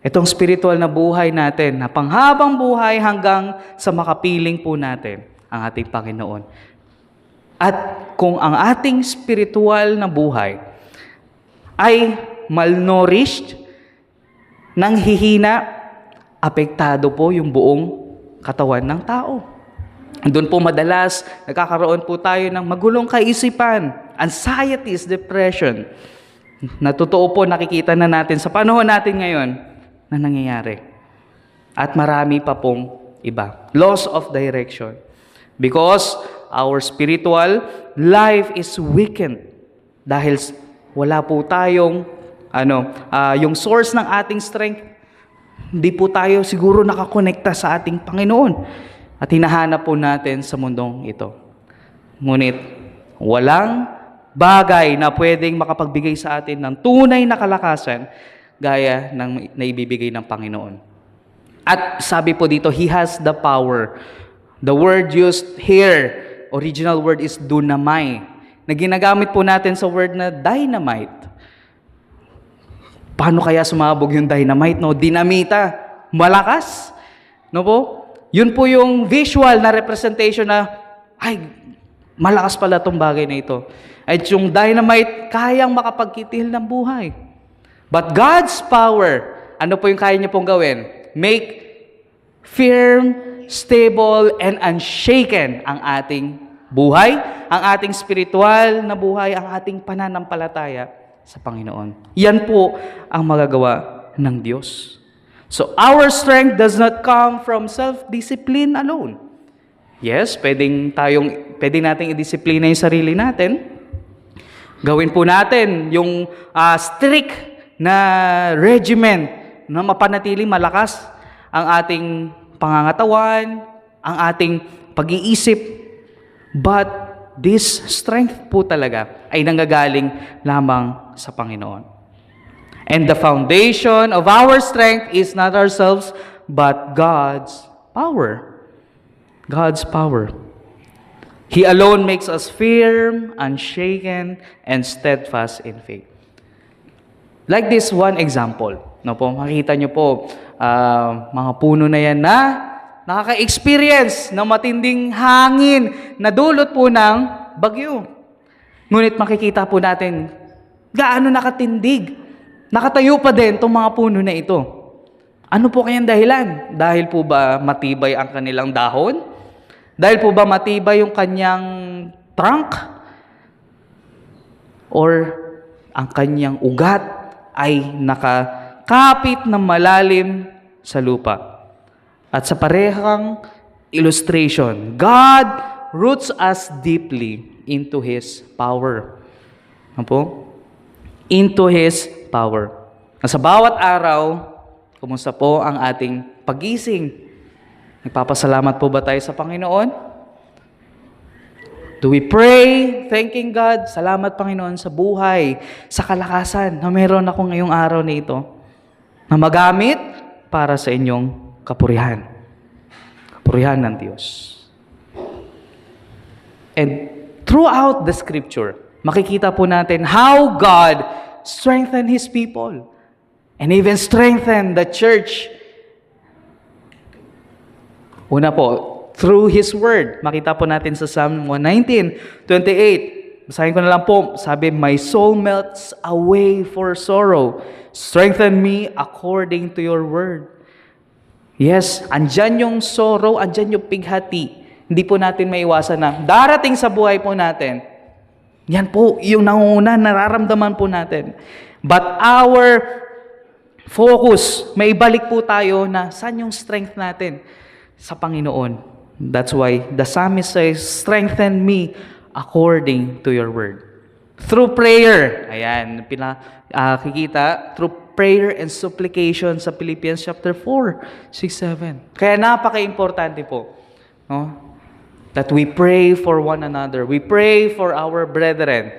Itong spiritual na buhay natin, na panghabang buhay hanggang sa makapiling po natin ang ating Panginoon. At kung ang ating spiritual na buhay ay malnourished, nanghihina, apektado po yung buong katawan ng tao. Doon po madalas nagkakaroon po tayo ng magulong kaisipan, anxieties, depression. Na totoo po nakikita na natin sa panahon natin ngayon na nangyayari. At marami pa pong iba. Loss of direction. Because our spiritual life is weakened. Dahil wala po tayong yung source ng ating strength. Hindi po tayo siguro nakakonekta sa ating Panginoon. At hinahanap po natin sa mundong ito. Ngunit, walang bagay na pwedeng makapagbigay sa atin ng tunay na kalakasan gaya ng naibibigay ng Panginoon. At sabi po dito, He has the power. The word used here, original word is dunamai, na ginagamit po natin sa word na dynamite. Paano kaya sumabog yung dynamite? No? Dinamita. Malakas. No po? Yun po yung visual na representation na, ay, malakas pala itong bagay na ito. At yung dynamite, kayang makapagkitil ng buhay. But God's power, ano po yung kaya niya pong gawin? Make firm, stable, and unshaken ang ating buhay, ang ating spiritual na buhay, ang ating pananampalataya sa Panginoon. Yan po ang magagawa ng Diyos. So, our strength does not come from self-discipline alone. Yes, pwede nating i-disiplina yung sarili natin. Gawin po natin yung strict na regimen na mapanatili malakas ang ating pangangatawan, ang ating pag-iisip. But this strength po talaga ay nanggagaling lamang sa Panginoon. And the foundation of our strength is not ourselves, but God's power. God's power. He alone makes us firm, unshaken, and steadfast in faith. Like this one example. No po, makita nyo po, mga puno na yan na nakaka-experience ng matinding hangin na dulot po ng bagyo. Ngunit makikita po natin gaano nakatindig. Nakatayo pa din itong mga puno na ito. Ano po kayang dahilan? Dahil po ba matibay ang kanilang dahon? Dahil po ba matibay yung kanyang trunk? Or ang kanyang ugat ay nakakapit ng malalim sa lupa? At sa parehang illustration, God roots us deeply into His power. Ano po? Into His power. Sa bawat araw, kumusta po ang ating pagising? Nagpapasalamat po ba tayo sa Panginoon? Do we pray, thanking God? Salamat Panginoon sa buhay, sa kalakasan na meron ako ngayong araw na ito na magamit para sa inyong kapurihan. Kapurihan ng Diyos. And throughout the Scripture, makikita po natin how God strengthened His people and even strengthened the church. Una po, through His Word. Makita po natin sa Psalm 119:28. Basahin ko na lang po. Sabi, my soul melts away for sorrow. Strengthen me according to your word. Yes, andyan yung sorrow, andyan yung pighati. Hindi po natin maiwasan na darating sa buhay po natin. Yan po, yung nanguna, nararamdaman po natin. But our focus, may ibalik po tayo na saan yung strength natin? Sa Panginoon. That's why the psalmist says, strengthen me according to your word. Through prayer, ayan, kikita, through prayer and supplication sa Philippians chapter 4, 6, 7. Kaya napaka-importante po, no? That we pray for one another. We pray for our brethren.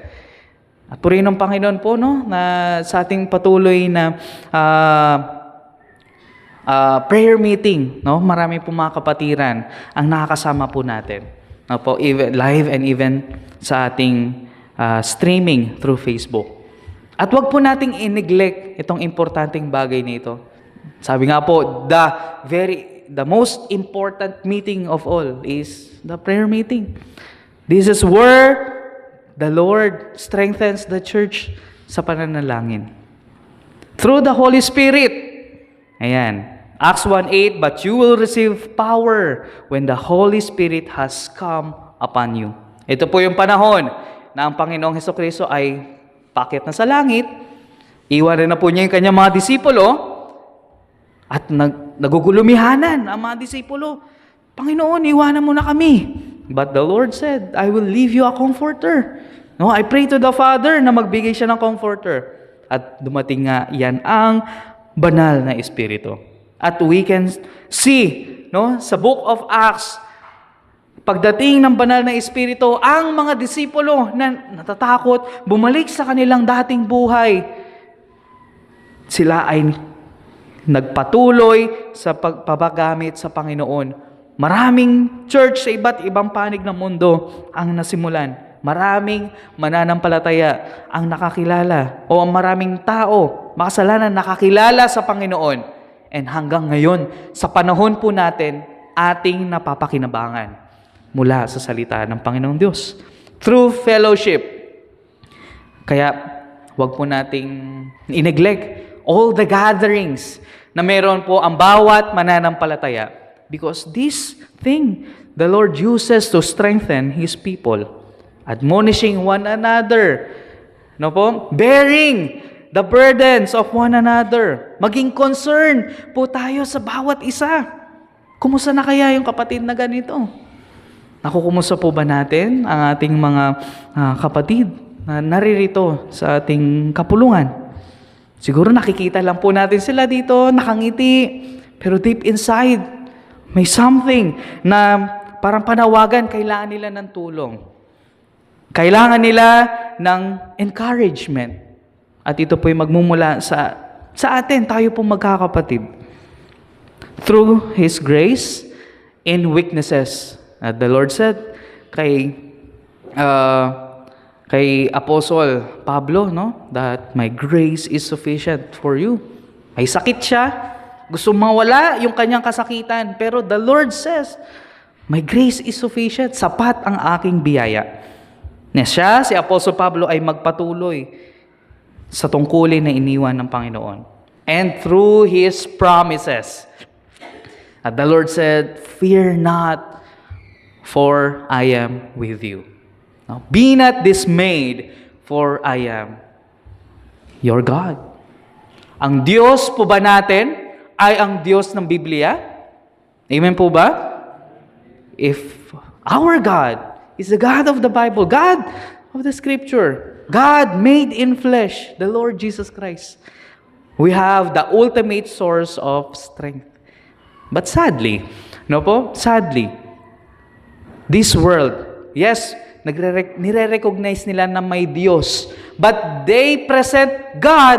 At purihin ng Panginoon po, no, na sa ating patuloy na prayer meeting, no? Marami po mga kapatiran ang nakakasama po natin. No, po, even live and even sa ating streaming through Facebook. At wag po nating i-neglect itong importanteng bagay nito. Sabi nga po, the most important meeting of all is the prayer meeting. This is where the Lord strengthens the church sa pananalangin. Through the Holy Spirit. Ayan. Acts 1:8, but you will receive power when the Holy Spirit has come upon you. Ito po yung panahon na ang Panginoong Hesukristo ay paakit na sa langit. Iwanan na po niya yung kanyang mga disipulo at nagugulumihanan ang mga disipulo. Panginoon, iwanan mo na kami. But the Lord said, I will leave you a comforter. No, I pray to the Father na magbigay siya ng comforter. At dumating nga yan ang banal na Espiritu. At we can see, no, sa book of Acts, pagdating ng banal na Espiritu, ang mga disipulo na natatakot, bumalik sa kanilang dating buhay. Sila ay nagpatuloy sa pagpapagamit sa Panginoon. Maraming church sa iba't ibang panig ng mundo ang nasimulan. Maraming mananampalataya ang nakakilala o maraming tao, makasalanan nakakilala sa Panginoon. And hanggang ngayon, sa panahon po natin, ating napapakinabangan mula sa salita ng Panginoong Diyos. Through fellowship. Kaya wag po nating i-neglect all the gatherings na meron po ang bawat mananampalataya. Because this thing the Lord uses to strengthen His people, admonishing one another, no po? Bearing the burdens of one another. Maging concern po tayo sa bawat isa. Kumusta na kaya yung kapatid na ganito? Nakukumusta po ba natin ang ating mga kapatid na naririto sa ating kapulungan? Siguro nakikita lang po natin sila dito, nakangiti, pero deep inside, may something na parang panawagan, kailangan nila ng tulong. Kailangan nila ng encouragement. At ito po'y magmumula sa atin, tayo pong magkakapatid. Through His grace in weaknesses. The Lord said kay Apostle Pablo, no, that my grace is sufficient for you. May sakit siya, gusto mawala yung kanyang kasakitan, pero the Lord says, my grace is sufficient, sapat ang aking biyaya. Na siya, si Apostle Pablo ay magpatuloy sa tungkulin na iniwan ng Panginoon. And through His promises, the Lord said, fear not, for I am with you. Be not dismayed, for I am your God. Ang Diyos po ba natin ay ang Diyos ng Biblia? Amen po ba? If our God is the God of the Bible, God of the Scripture, God made in flesh, the Lord Jesus Christ, we have the ultimate source of strength. But sadly, sadly, this world, yes, nire-recognize nila na may Diyos, but they present God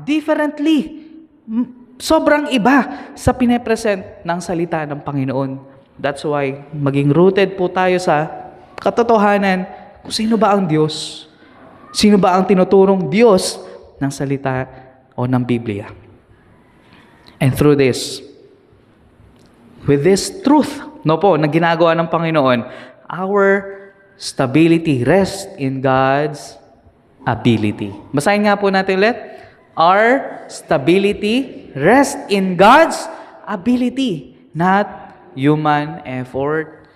differently. Sobrang iba sa pine-present ng salita ng Panginoon. That's why maging rooted po tayo sa katotohanan kung sino ba ang Diyos. Sino ba ang tinuturong Diyos ng salita o ng Biblia. And through this, with this truth, na ginagawa ng Panginoon, our stability rests in God's ability. Basahin nga po natin ulit. Our stability rests in God's ability, not human effort.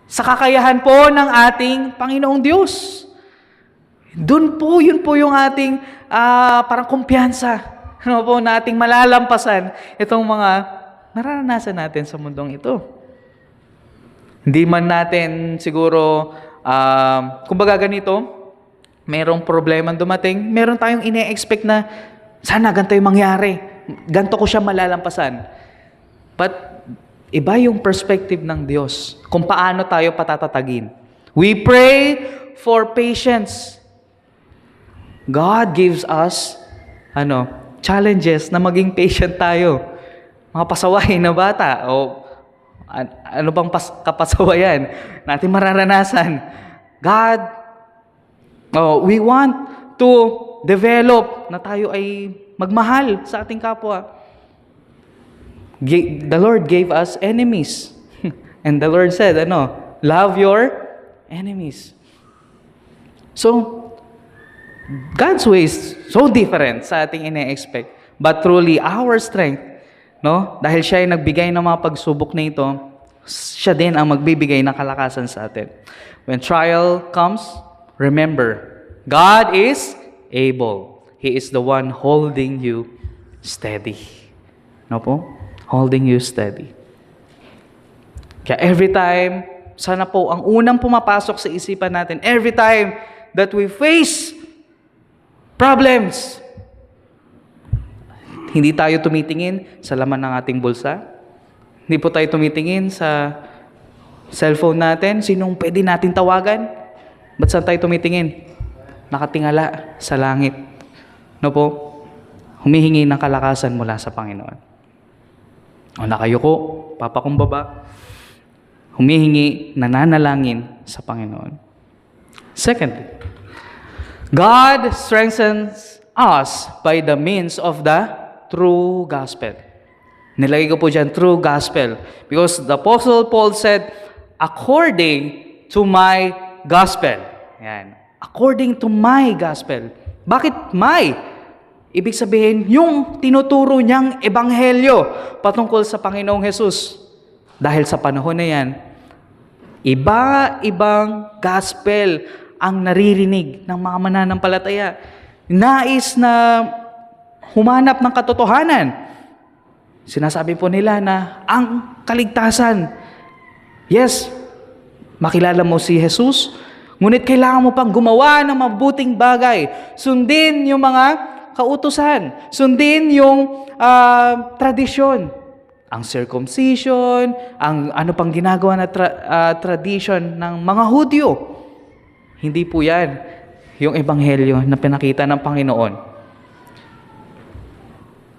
Sa kakayahan po ng ating Panginoong Diyos. Yun po yung ating parang kumpiyansa. Na ating malalampasan itong mga nararanasan natin sa mundong ito. Hindi man natin siguro, kumbaga ganito, merong problemang dumating, meron tayong ine-expect na sana ganito yung mangyari. Ganito ko siya malalampasan. But iba yung perspective ng Diyos kung paano tayo patatatagin. We pray for patience. God gives us challenges na maging patient tayo. Mga pasaway na bata o ano bang kapasawayan natin mararanasan. God, we want to develop na tayo ay magmahal sa ating kapwa. The Lord gave us enemies. And the Lord said, love your enemies. So, God's way is so different sa ating ine-expect. But truly, our strength, dahil siya ay nagbigay ng mga pagsubok na ito, siya din ang magbibigay ng kalakasan sa atin. When trial comes, remember, God is able. He is the one holding you steady. Holding you steady. Kaya every time, sana po, ang unang pumapasok sa isipan natin, every time that we face problems, hindi tayo tumitingin sa laman ng ating bulsa. Hindi po tayo tumitingin sa cellphone natin. Sinong pwede natin tawagan? Ba't saan tayo tumitingin? Nakatingala sa langit. Humihingi ng kalakasan mula sa Panginoon. O nakayuko, papakumbaba. Humihingi, nananalangin sa Panginoon. Secondly, God strengthens us by the means of the true gospel. Nilagay ko po dyan, true gospel. Because the Apostle Paul said, according to my gospel. Yan. according to my gospel. Bakit my? Ibig sabihin, yung tinuturo niyang ebanghelyo patungkol sa Panginoong Hesus. Dahil sa panahon na yan, iba-ibang gospel ang naririnig ng mga mananampalataya. Nais na humanap ng katotohanan. Sinasabi po nila na ang kaligtasan, yes, makilala mo si Jesus, ngunit kailangan mo pang gumawa ng mabuting bagay. Sundin yung mga kautusan. Sundin yung tradisyon. Ang circumcision, ang ano pang ginagawa na tradition ng mga Hudyo. Hindi po yan yung ebanghelyo na pinakita ng Panginoon.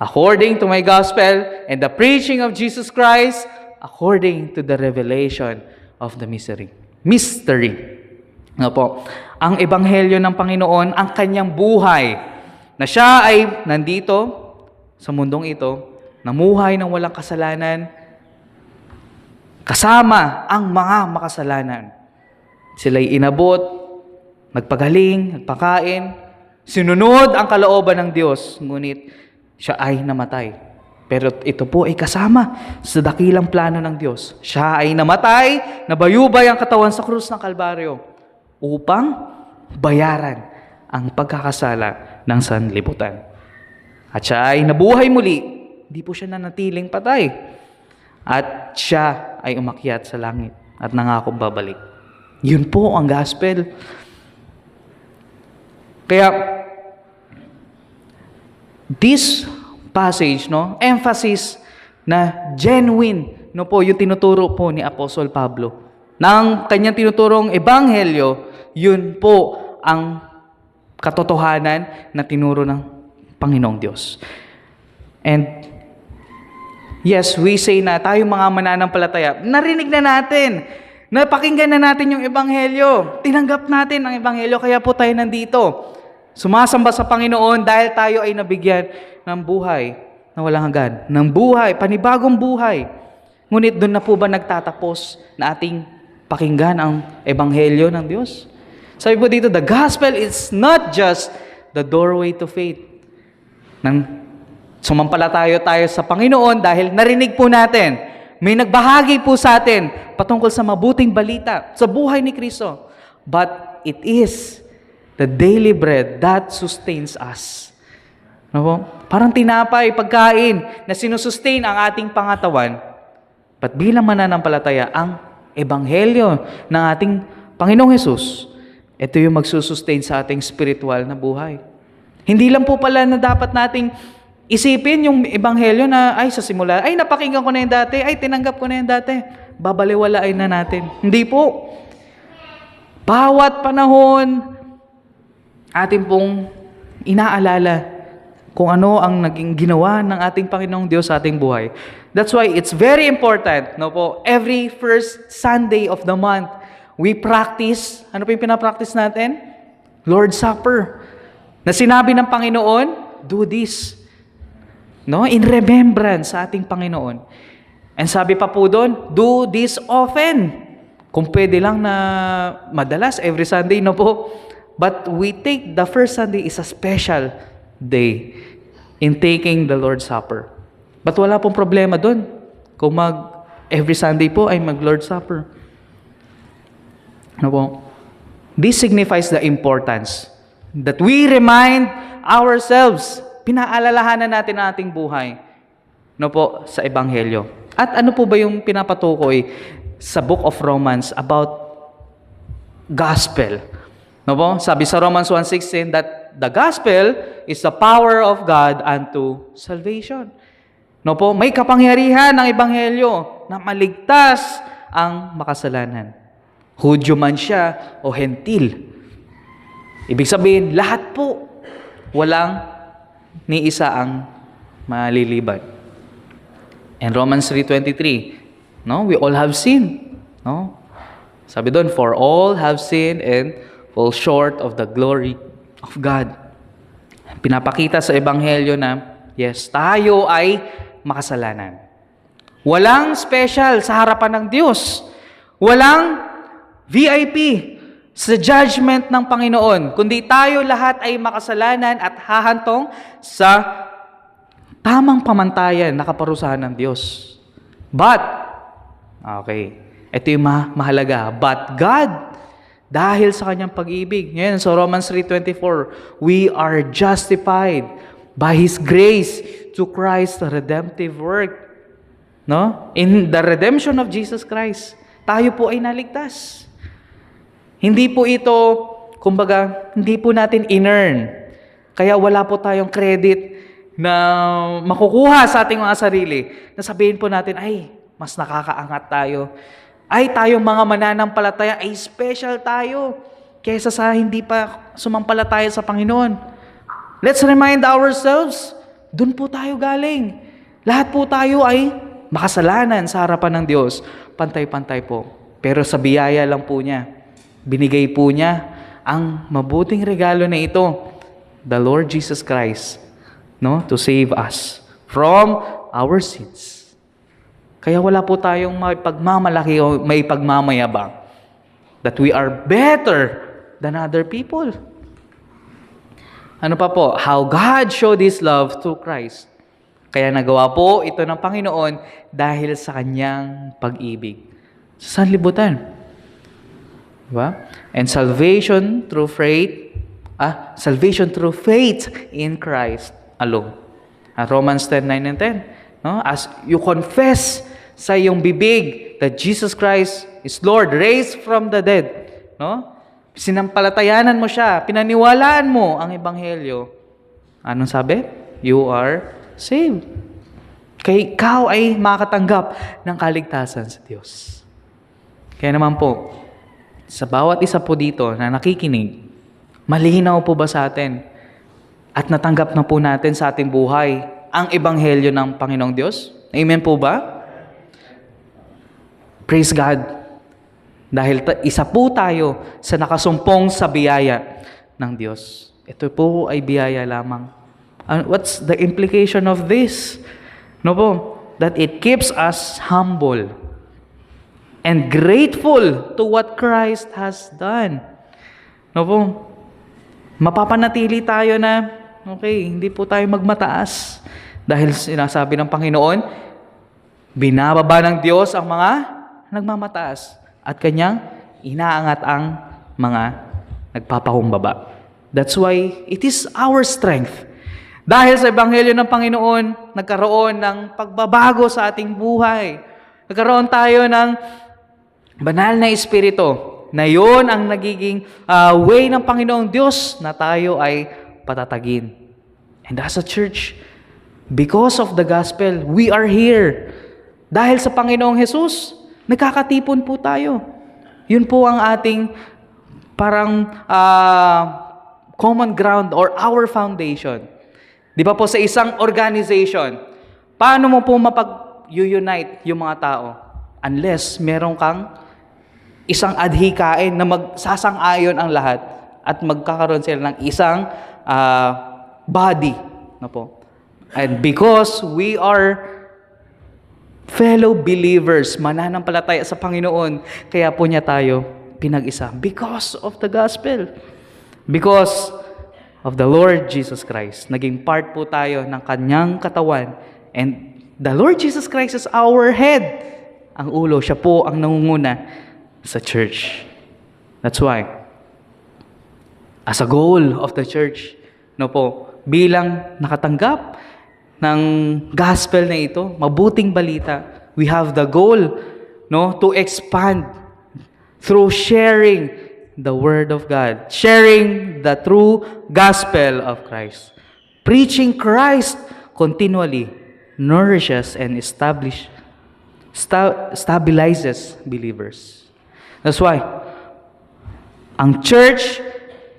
According to my gospel and the preaching of Jesus Christ, according to the revelation of the mystery. Ano po? Ang ebanghelyo ng Panginoon, ang kanyang buhay, na siya ay nandito sa mundong ito, namuhay ng walang kasalanan, kasama ang mga makasalanan. Sila'y inabot, nagpagaling, nagpakain, sinunod ang kalooban ng Diyos, ngunit siya ay namatay. Pero ito po ay kasama sa dakilang plano ng Diyos. Siya ay namatay, nabayubay ang katawan sa krus ng Kalbaryo upang bayaran ang pagkakasala ng sanlibutan. At siya ay nabuhay muli. Hindi po siya nanatiling patay. At siya ay umakyat sa langit at nangakong babalik. Yun po ang gospel. Kaya, this passage, no, emphasis na genuine, no po, yung tinuturo po ni Apostol Pablo. Nang kanyang tinuturong ebanghelyo, yun po ang katotohanan na tinuro ng Panginoong Diyos. And yes, we say na tayo mga mananampalataya, narinig na natin, napakinggan na natin yung ebanghelyo, tinanggap natin ang ebanghelyo, kaya po tayo nandito. Sumasamba sa Panginoon dahil tayo ay nabigyan ng buhay na walang hanggan, ng buhay, panibagong buhay. Ngunit doon na po ba nagtatapos na ating pakinggan ang ebanghelyo ng Diyos? Sabi po dito, the gospel is not just the doorway to faith. Nang sumampalataya tayo sa Panginoon dahil narinig po natin, may nagbahagi po sa atin patungkol sa mabuting balita sa buhay ni Kristo. But it is the daily bread that sustains us. Ano po? Parang tinapay, pagkain na sinusustain ang ating pangatawan. But bilang mananampalataya, ang ebanghelyo ng ating Panginoong Hesus, ito yung magsusustain sa ating spiritual na buhay. Hindi lang po pala na dapat nating isipin yung ebanghelyo na, ay sa simula, ay napakinggan ko na yung dati, ay tinanggap ko na yung dati, babaliwalain na natin. Hindi po. Bawat panahon, atin pong inaalala kung ano ang naging ginawa ng ating Panginoong Diyos sa ating buhay. That's why it's very important, no po, every first Sunday of the month, we practice, ano po yung pinapractice natin? Lord's Supper. Na sinabi ng Panginoon, do this. No? In remembrance sa ating Panginoon. And sabi pa po doon, do this often. Kung pwede lang na madalas, every Sunday, no po. But we take the first Sunday is a special day in taking the Lord's Supper. But wala pong problema doon. Kung every Sunday po ay mag-Lord's Supper. Ano po? This signifies the importance that we remind ourselves, pinaalalahanan natin ang ating buhay, no po, sa Ebanghelyo. At ano po ba yung pinapatukoy sa Book of Romans about gospel? No po? Sabi sa Romans 1:16 that the gospel is the power of God unto salvation. No po? May kapangyarihan ng Ebanghelyo na maligtas ang makasalanan. Hudyo man siya o hentil. Ibig sabihin, lahat po, walang ni isa ang maliliban. And Romans 3:23, no? We all have sinned, no? Sabi doon, for all have sinned and fall short of the glory of God. Pinapakita sa Ebanghelyo na, yes, tayo ay makasalanan. Walang special sa harapan ng Diyos. Walang VIP. sa judgment ng Panginoon, kundi tayo lahat ay makasalanan at hahantong sa tamang pamantayan na kaparusahan ng Diyos. But, okay, ito yung mahalaga. But God, dahil sa kanyang pag-ibig, ngayon sa Romans 3:24, we are justified by His grace to Christ's redemptive work. No? In the redemption of Jesus Christ, tayo po ay naligtas. Hindi po ito, kumbaga, hindi po natin in-earn. Kaya wala po tayong credit na makukuha sa ating mga sarili. Na sabihin po natin, ay, mas nakakaangat tayo. Ay, tayong mga mananampalataya, ay special tayo. Kaysa sa hindi pa sumampalataya sa Panginoon. Let's remind ourselves, dun po tayo galing. Lahat po tayo ay makasalanan sa harapan ng Diyos. Pantay-pantay po. Pero sa biyaya lang po niya. Binigay po niya ang mabuting regalo na ito, the Lord Jesus Christ, no, to save us from our sins. Kaya wala po tayong may pagmamalaki o may pagmamayabang that we are better than other people. Ano pa po? How God showed His love to Christ. Kaya nagawa po ito ng Panginoon dahil sa kanyang pag-ibig. Sa sanlibutan. Diba? And salvation through faith in Christ alone. Romans 10:9 and 10. No? As you confess sa iyong bibig that Jesus Christ is Lord, raised from the dead. No? Sinampalatayanan mo siya, pinaniwalaan mo ang ebanghelyo. Anong sabi? You are saved. Kaya ikaw ay makatanggap ng kaligtasan sa Diyos. Kaya naman po, sa bawat isa po dito na nakikinig, malinaw po ba sa atin at natanggap na po natin sa ating buhay ang ebanghelyo ng Panginoong Diyos? Amen po ba? Praise God. Dahil isa po tayo sa nakasumpong sa biyaya ng Diyos. Ito po ay biyaya lamang. What's the implication of this? No po, that it keeps us humble and grateful to what Christ has done. No po, mapapanatili tayo na, okay, hindi po tayo magmataas. Dahil sinasabi ng Panginoon, binababa ng Diyos ang mga nagmamataas at kanyang inaangat ang mga nagpapakumbaba. That's why it is our strength. Dahil sa ebanghelyo ng Panginoon, nagkaroon ng pagbabago sa ating buhay. Nagkaroon tayo ng banal na espiritu na yon ang nagiging way ng Panginoong Diyos na tayo ay patatagin. And as a church, because of the gospel, we are here. Dahil sa Panginoong Jesus, nagkakatipon po tayo. Yun po ang ating parang common ground or our foundation. Di ba po sa isang organization, paano mo po mapag-unite yung mga tao? Unless meron kang isang adhikain na magsasang-ayon ang lahat at magkakaroon sila ng isang body. No po. And because we are fellow believers, mananampalataya sa Panginoon, kaya po niya tayo pinag-isa. Because of the gospel. Because of the Lord Jesus Christ. Naging part po tayo ng kanyang katawan. And the Lord Jesus Christ is our head. Ang ulo, siya po ang nangunguna sa church. That's why, as a goal of the church, no po, bilang nakatanggap ng gospel na ito, mabuting balita, we have the goal, no, to expand through sharing the Word of God, sharing the true gospel of Christ. Preaching Christ continually nourishes and stabilizes believers. That's why, ang church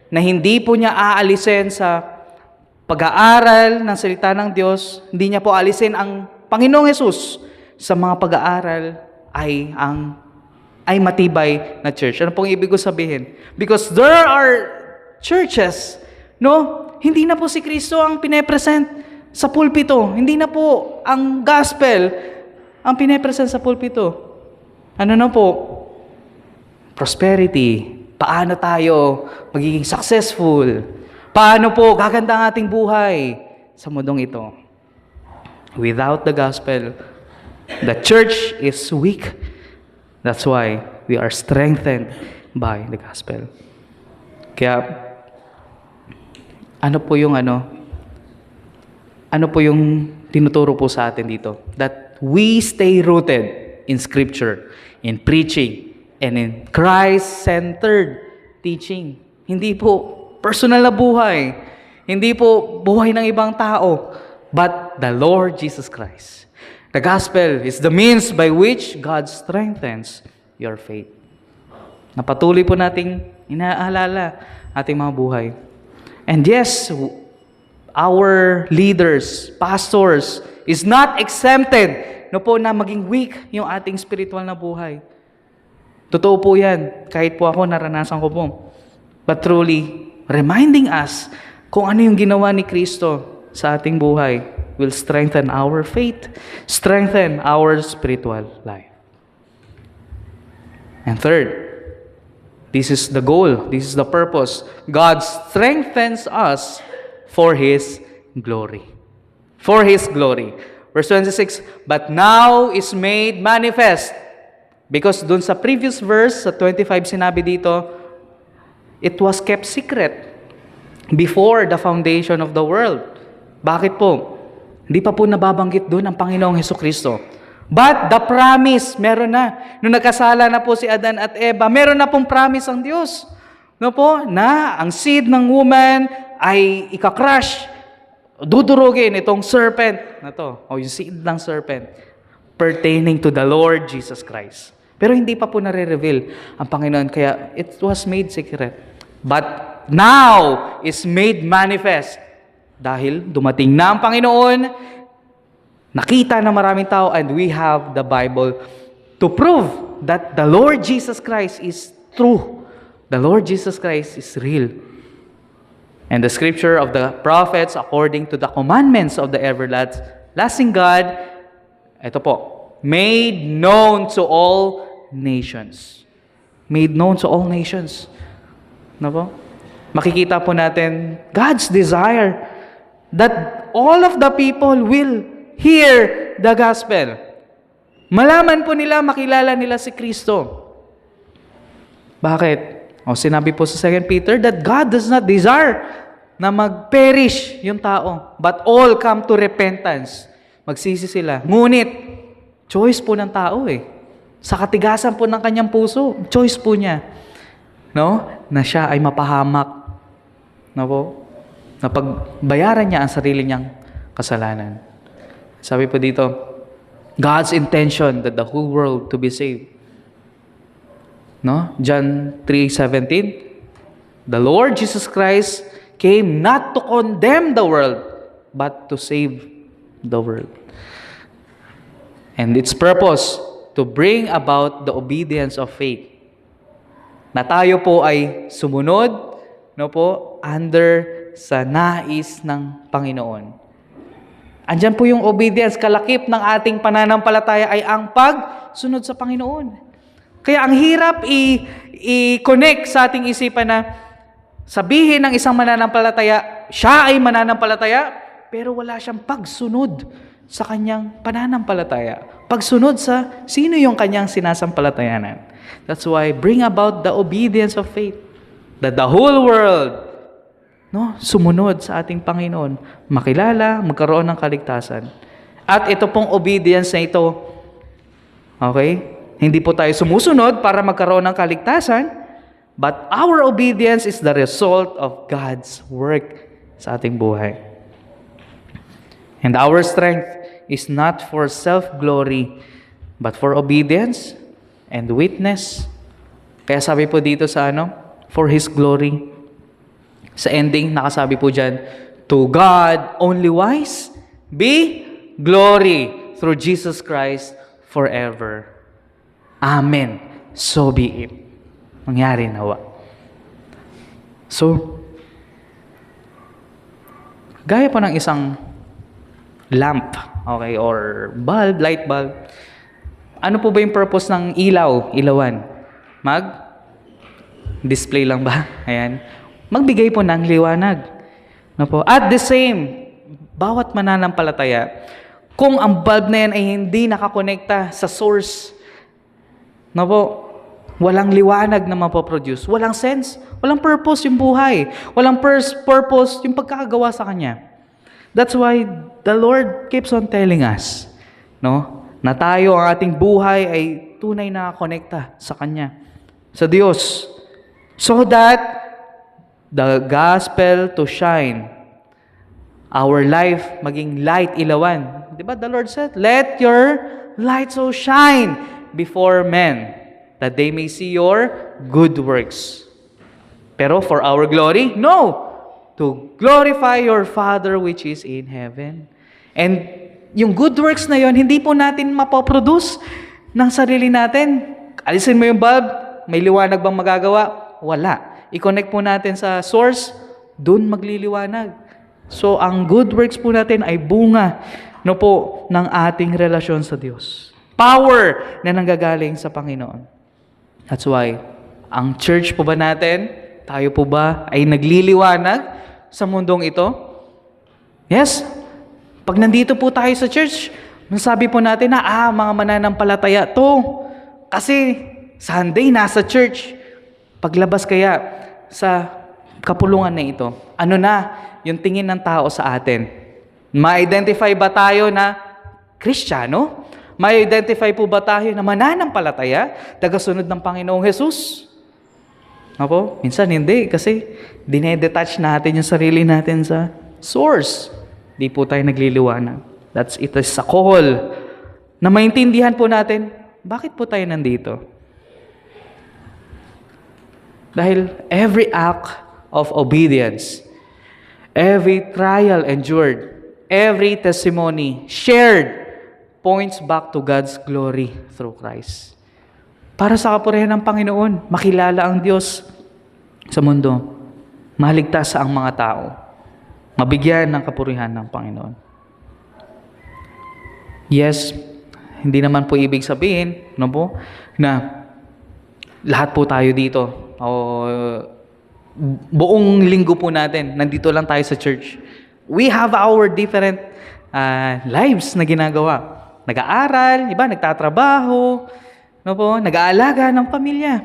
na hindi po niya aalisin sa pag-aaral ng salita ng Diyos, hindi niya po aalisin ang Panginoong Hesus sa mga pag-aaral ay matibay na church. Ano pong ibig ko sabihin? Because there are churches, no? Hindi na po si Kristo ang pine-present sa pulpito. Hindi na po ang gospel ang pine-present sa pulpito. Ano na po? Prosperity, Paano tayo magiging successful? Paano po gaganda ang ating buhay sa mundong ito? Without the gospel, the church is weak. That's why we are strengthened by the gospel. Kaya, ano po yung tinuturo po sa atin dito? That we stay rooted in Scripture, in preaching, and in Christ-centered teaching. Hindi po personal na buhay. Hindi po buhay ng ibang tao, but the Lord Jesus Christ. The gospel is the means by which God strengthens your faith. Napatuloy po nating inaalala ating mga buhay. And yes, our leaders, pastors, is not exempted na maging weak yung ating spiritual na buhay. Totoo po yan. Kahit po ako, naranasan ko po. But truly, reminding us kung ano yung ginawa ni Kristo sa ating buhay will strengthen our faith, strengthen our spiritual life. And third, this is the goal, this is the purpose. God strengthens us for His glory. For His glory. Verse 26, but now is made manifest. Because dun sa previous verse, sa 25 sinabi dito, it was kept secret before the foundation of the world. Bakit po? Hindi pa po nababanggit dun ang Panginoong Hesukristo. But the promise, meron na. Nung nagkasala na po si Adan at Eva, meron na pong promise ang Diyos. No po? Na ang seed ng woman ay ikakrush, dudurugin itong serpent na to, o yung seed ng serpent, pertaining to the Lord Jesus Christ. Pero hindi pa po nare-reveal ang Panginoon, kaya it was made secret. But now is made manifest. Dahil dumating na ang Panginoon, nakita na maraming tao, and we have the Bible to prove that the Lord Jesus Christ is true. The Lord Jesus Christ is real. And the scripture of the prophets, according to the commandments of the everlasting God, ito po, made known to all nations. Made known to all nations. Ano po? Makikita po natin God's desire that all of the people will hear the gospel. Malaman po nila, makilala nila si Kristo. Bakit? Sinabi po sa 2 Peter that God does not desire na mag-perish yung tao, but all come to repentance. Magsisi sila. Ngunit, choice po ng tao Sa katigasan po ng kanyang puso, choice po niya. No? Na siya ay mapahamak. No po? Na pagbayaran niya ang sarili niyang kasalanan. Sabi po dito, God's intention that the whole world to be saved. No? John 3:17, the Lord Jesus Christ came not to condemn the world, but to save the world. And its purpose, to bring about the obedience of faith. Na tayo po ay sumunod, no po, under sa nais ng Panginoon. Andyan po yung obedience, kalakip ng ating pananampalataya ay ang pagsunod sa Panginoon. Kaya ang hirap i-connect sa ating isipan na sabihin ng isang mananampalataya, siya ay mananampalataya, pero wala siyang pagsunod sa kanyang pananampalataya. Pagsunod sa sino yung kanyang sinasampalatayanan. That's why bring about the obedience of faith. That the whole world sumunod sa ating Panginoon, makilala, magkaroon ng kaligtasan. At ito pong obedience na ito, okay? Hindi po tayo sumusunod para magkaroon ng kaligtasan, but our obedience is the result of God's work sa ating buhay. And our strength is not for self-glory, but for obedience and witness. Kaya sabi po dito sa for His glory. Sa ending, nakasabi po dyan, to God only wise be glory through Jesus Christ forever. Amen. So be it. Mangyari nawa. So, gaya po ng isang lamp, okay, or bulb, light bulb. Ano po ba yung purpose ng ilaw, ilawan? Display lang ba? Ayan. Magbigay po ng liwanag. No po? At the same, bawat mananampalataya, kung ang bulb na yan ay hindi nakakonekta sa source, no po, walang liwanag na mapoproduce, walang sense, walang purpose yung buhay, walang purpose yung pagkakagawa sa Kanya. That's why the Lord keeps on telling us, no, na tayo, ang ating buhay ay tunay na konekta sa Kanya, sa Diyos. So that the gospel to shine, our life maging light, ilawan. Diba the Lord said, let your light so shine before men, that they may see your good works. Pero for our glory? No! To glorify your Father which is in heaven. And yung good works na yon, hindi po natin mapoproduce ng sarili natin. Alisin mo yung bulb, may liwanag bang magagawa? Wala. I-connect po natin sa source, dun magliliwanag. So, ang good works po natin ay bunga, no po, ng ating relasyon sa Diyos. Power na nanggagaling sa Panginoon. That's why, ang church po ba natin, tayo po ba ay nagliliwanag sa mundong ito? Yes. Pag nandito po tayo sa church, nasabi po natin na, mga mananampalataya to. Kasi Sunday, nasa church. Paglabas kaya sa kapulungan na ito, ano na yung tingin ng tao sa atin? Ma-identify ba tayo na Kristiyano? Ma-identify po ba tayo na mananampalataya, tagasunod ng Panginoong Jesus? Opo, minsan hindi kasi dinedetach natin yung sarili natin sa source. Di po tayo nagliliwanag. It is a call na maintindihan po natin, bakit po tayo nandito? Dahil every act of obedience, every trial endured, every testimony shared, points back to God's glory through Christ. Para sa kapurihan ng Panginoon, makilala ang Diyos sa mundo, maligtas ang mga tao, mabigyan ng kapurihan ng Panginoon. Yes, hindi naman po ibig sabihin, no po, na lahat po tayo dito, buong linggo po natin, nandito lang tayo sa church. We have our different lives na ginagawa. Nag-aaral, iba nagtatrabaho, no po, nag-aalaga ng pamilya.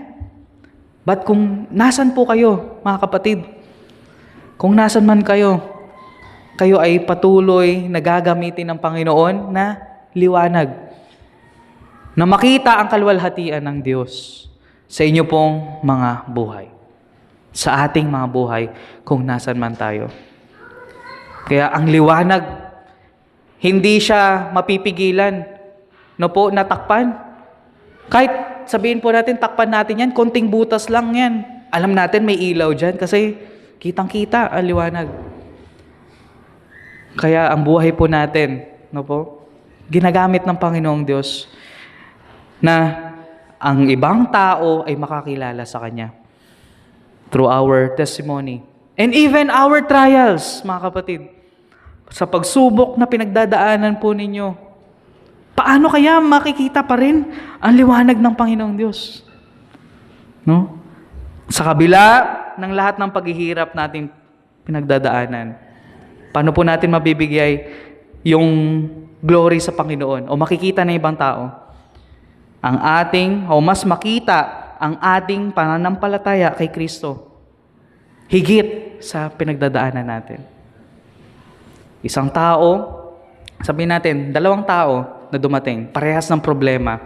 But kung nasan po kayo, mga kapatid, kung nasan man kayo, kayo ay patuloy na gagamitin ng Panginoon na liwanag, na makita ang kalwalhatian ng Diyos sa inyo pong mga buhay, sa ating mga buhay, kung nasan man tayo. Kaya ang liwanag, hindi siya mapipigilan, no po, natakpan. Kahit sabihin po natin, takpan natin yan, konting butas lang yan. Alam natin may ilaw dyan kasi kitang-kita ang liwanag. Kaya ang buhay po natin, no po, ginagamit ng Panginoong Diyos na ang ibang tao ay makakilala sa Kanya through our testimony. And even our trials, mga kapatid. Sa pagsubok na pinagdadaanan po ninyo, paano kaya makikita pa rin ang liwanag ng Panginoong Diyos? No? Sa kabila ng lahat ng paghihirap natin pinagdadaanan, paano po natin mabibigay yung glory sa Panginoon o makikita ng ibang tao? Mas makita ang ating pananampalataya kay Kristo higit sa pinagdadaanan natin. Isang tao, sabihin natin, 2 tao na dumating, parehas ng problema.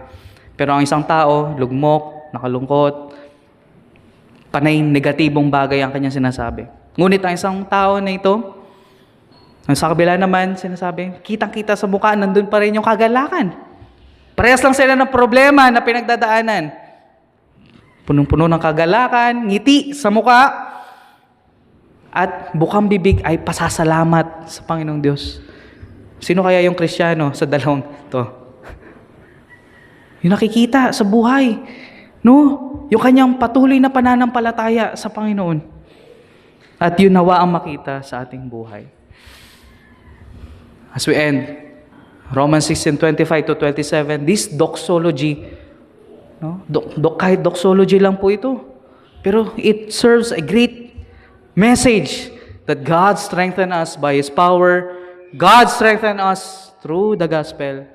Pero ang isang tao, lugmok, nakalungkot, panay negatibong bagay ang kanyang sinasabi. Ngunit ang isang tao na ito, ang sa kabila naman, sinasabi, kitang-kita sa mukha, nandun pa rin yung kagalakan. Parehas lang sila ng problema na pinagdadaanan. Punong-puno ng kagalakan, ngiti sa mukha, at bukang bibig ay pasasalamat sa Panginoong Diyos. Sino kaya yung Kristiyano sa dalawang to? Yung nakikita sa buhay, no? Yung kanyang patuloy na pananampalataya sa Panginoon. At yun nawa ang makita sa ating buhay. As we end, Romans 16:25-27, this doxology, no? Kahit doxology lang po ito, Pero it serves a great message that God strengthened us by His power, God strengthened us through the gospel,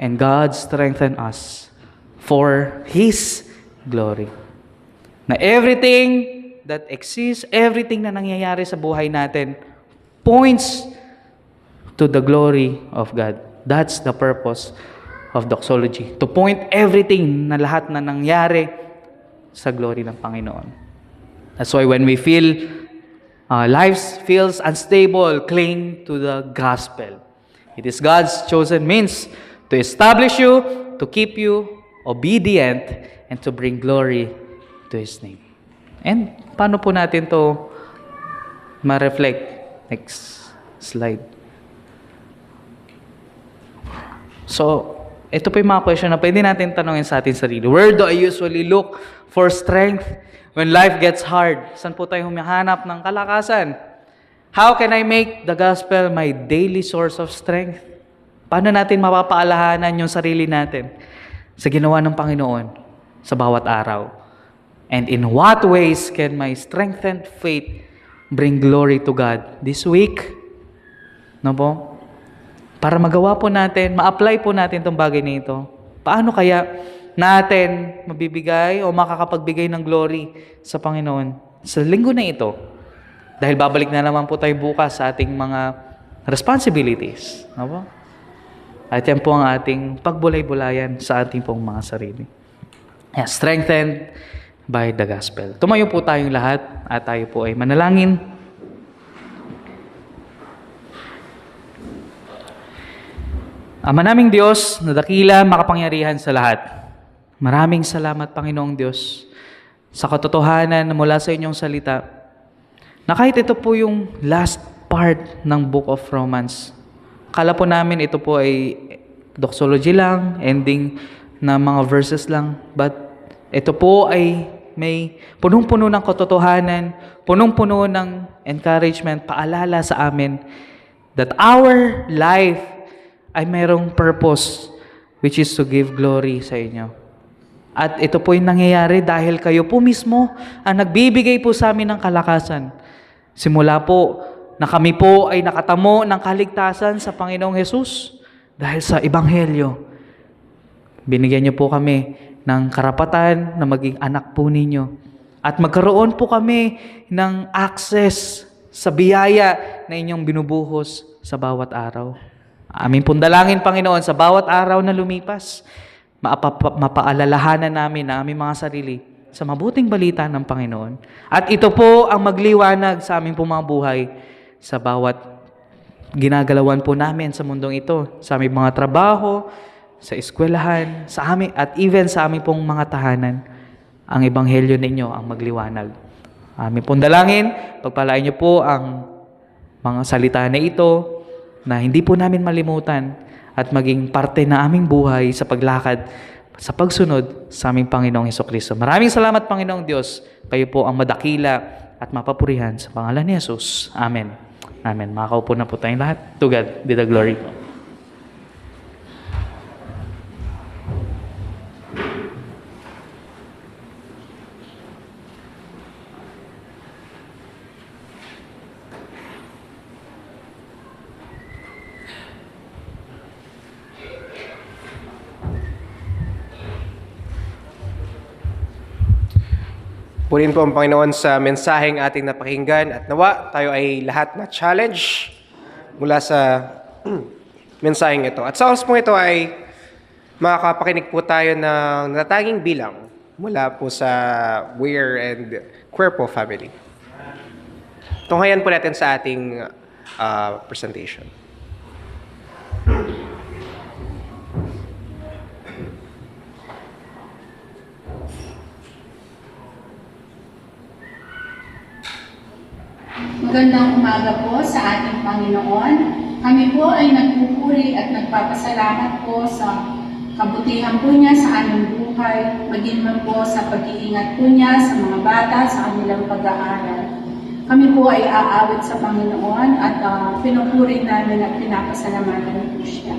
and God strengthened us for His glory. Na everything that exists, everything na nangyayari sa buhay natin points to the glory of God. That's the purpose of doxology. To point everything na lahat na nangyari sa glory ng Panginoon. That's why when we feel lives feels unstable, cling to the gospel. It is God's chosen means to establish you, to keep you obedient, and to bring glory to His name. And paano po natin to ma-reflect? Next slide. So, ito po yung mga question na pwede natin tanongin sa ating sarili. Where do I usually look for strength when life gets hard? Saan po tayo humihanap ng kalakasan? How can I make the gospel my daily source of strength? Paano natin mapapaalahanan yung sarili natin sa ginawa ng Panginoon sa bawat araw? And in what ways can my strengthened faith bring glory to God this week? No po? Para magawa po natin, ma-apply po natin itong bagay na ito. Paano kaya natin mabibigay o makakapagbigay ng glory sa Panginoon sa linggo na ito? Dahil babalik na naman po tayo bukas sa ating mga responsibilities. No po? At yan po ang ating pagbulay-bulayan sa ating pong mga sarili. Strengthened by the gospel. Tumayo po tayong lahat at tayo po ay manalangin. Ama naming Diyos, na dakila, makapangyarihan sa lahat. Maraming salamat, Panginoong Diyos, sa katotohanan na mula sa inyong salita, na kahit ito po yung last part ng Book of Romans, akala po namin ito po ay doxology lang, ending na mga verses lang, but ito po ay may punong-puno ng katotohanan, punong-puno ng encouragement, paalala sa amin that our life ay mayroong purpose, which is to give glory sa inyo. At ito po yung nangyayari dahil kayo po mismo ang nagbibigay po sa amin ng kalakasan. Simula po na kami po ay nakatamo ng kaligtasan sa Panginoong Hesus dahil sa Ebanghelyo. Binigyan niyo po kami ng karapatan na maging anak po ninyo. At magkaroon po kami ng access sa biyaya na inyong binubuhos sa bawat araw. Aming pong dalangin, Panginoon, sa bawat araw na lumipas, mapaalalahanan namin na aming mga sarili sa mabuting balita ng Panginoon. At ito po ang magliwanag sa aming pong mga buhay sa bawat ginagalawan po namin sa mundong ito, sa aming mga trabaho, sa eskwelahan, sa amin, at even sa aming pong mga tahanan. Ang Ebanghelyo ninyo ang magliwanag. Aming pong dalangin, pagpalain niyo po ang mga salita na ito, na hindi po namin malimutan at maging parte na aming buhay sa paglakad, sa pagsunod sa aming Panginoong Hesukristo. Maraming salamat, Panginoong Diyos. Kayo po ang madakila at mapapurihan sa pangalan ni Jesus. Amen. Amen. Makakaupo na po tayong lahat. To God be the glory po. Purihin po ang Panginoon sa mensaheng ating napakinggan at nawa tayo ay lahat na challenge mula sa mensaheng ito. At sa oras po ito ay makakapakinig po tayo ng natatanging bilang mula po sa Weir and Cuerpo family. Tunghayan po natin sa ating presentation. Magandang umaga po sa ating Panginoon. Kami po ay nagpupuri at nagpapasalamat po sa kabutihan po niya sa aming buhay, maging man po sa pag-iingat po niya sa mga bata sa kanilang pag-aaral. Kami po ay aawit sa Panginoon at pinupuri namin at pinapasalamatan po siya.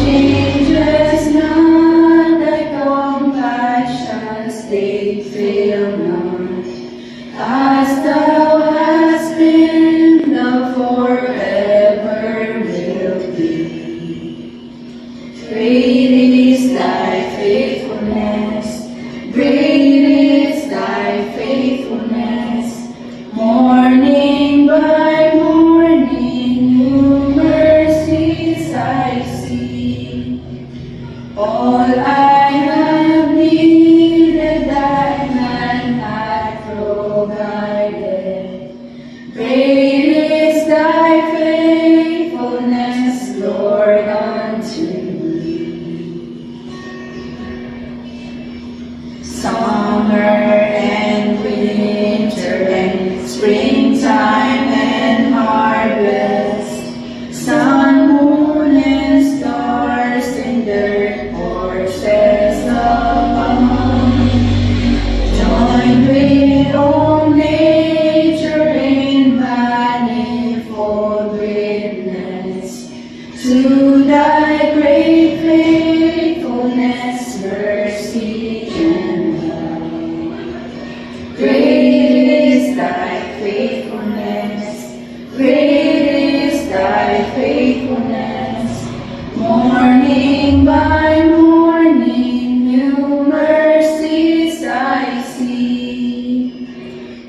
changes not, thy compassions they fail not. As thou hast been, thou forever will be. Great is thy faithfulness, great is thy faithfulness. Morning by morning, new mercies I see. All I have needed, thy hand hath provided. Great is thy faithfulness, Lord, unto me. Summer and winter and springtime and harvest, sun, moon, and stars in their courses above, joined with all nature in manifold witness to thy great faithfulness, mercy, and love. Great is thy faithfulness, great is thy faithfulness. Morning by morning, new mercies I see.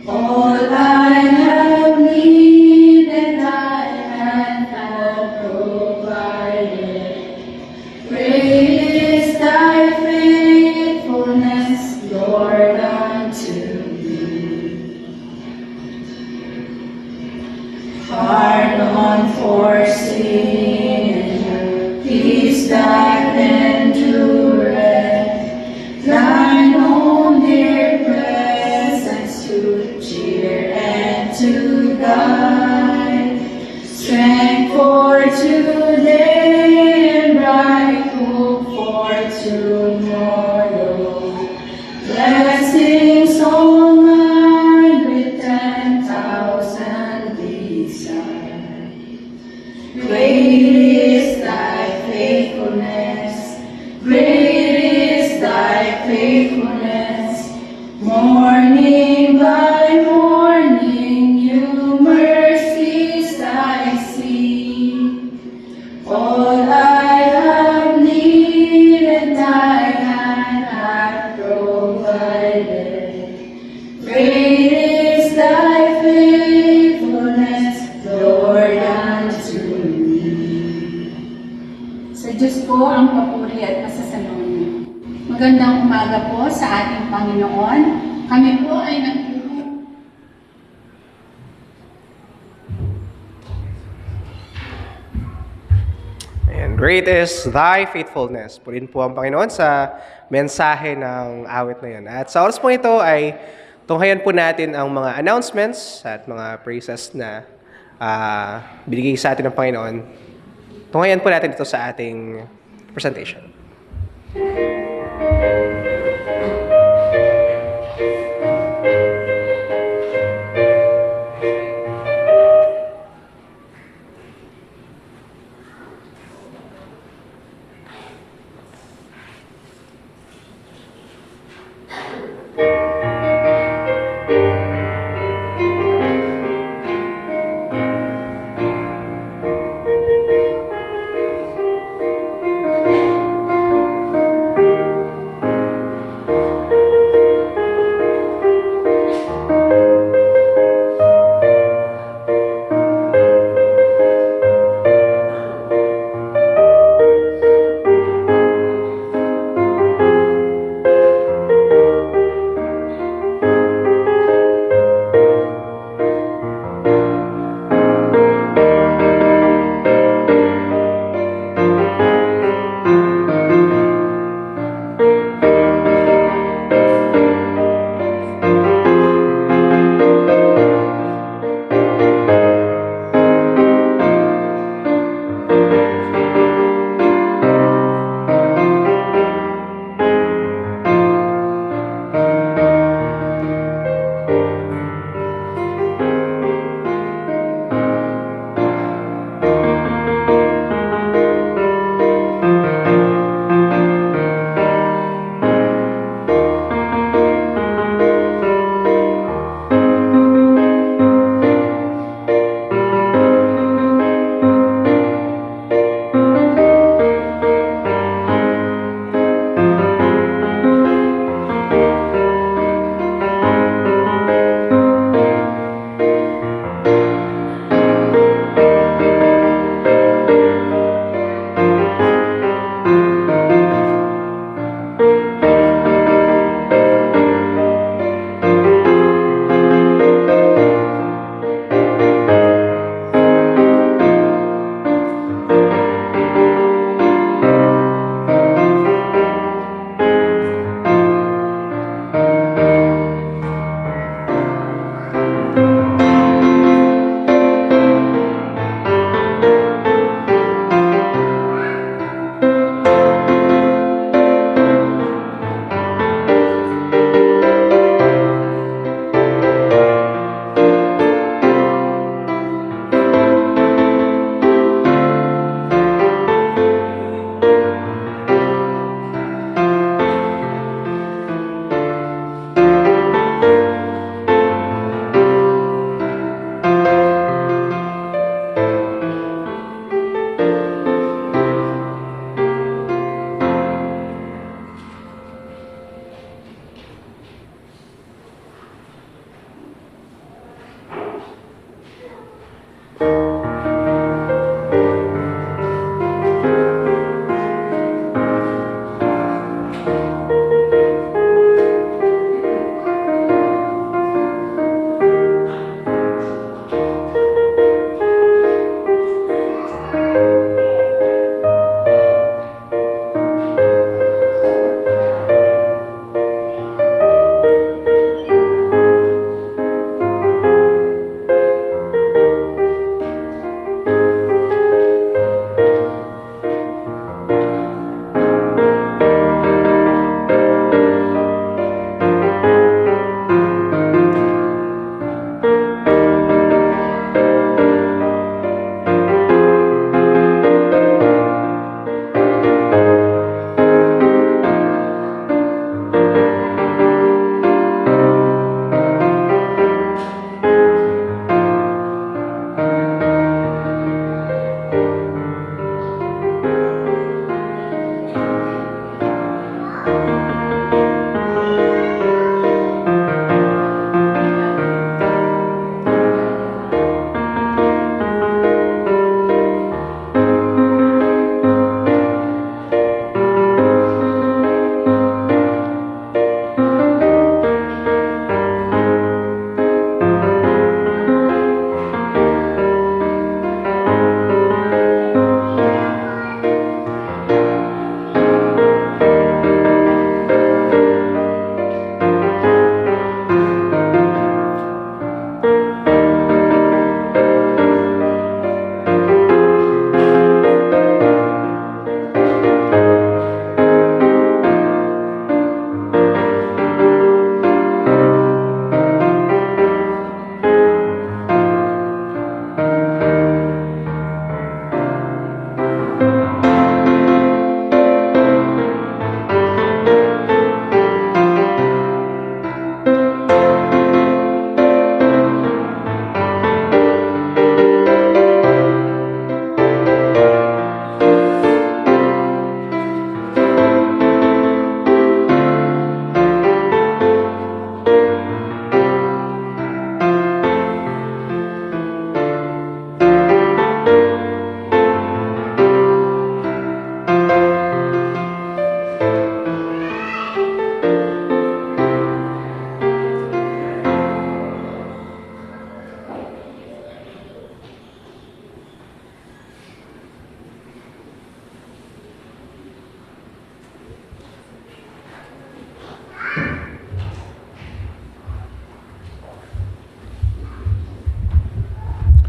All I have needed, thy hand hath provided. Great is thy faithfulness, Lord, unto me. Pardon for sin, peace that endureth, thine own dear presence to cheer and to guide, strength for today and bright hope for tomorrow. Blessings all mine with 10,000 beside. Great is thy faithfulness, great is thy faithfulness. Morning by morning, new mercies I see. All I have needed, thy hand hath provided. Great is thy faithfulness, Lord, unto me. Sa Diyos po ang papuri at masasalangin. Magandang umaga po sa ating Panginoon. Kami po ay And great is thy faithfulness. Purihin po ang Panginoon sa mensahe ng awit na yan. At sa oras po ito ay tunghayan po natin ang mga announcements at mga praises na binigay sa atin ng Panginoon. Tunghayan po natin ito sa ating presentation.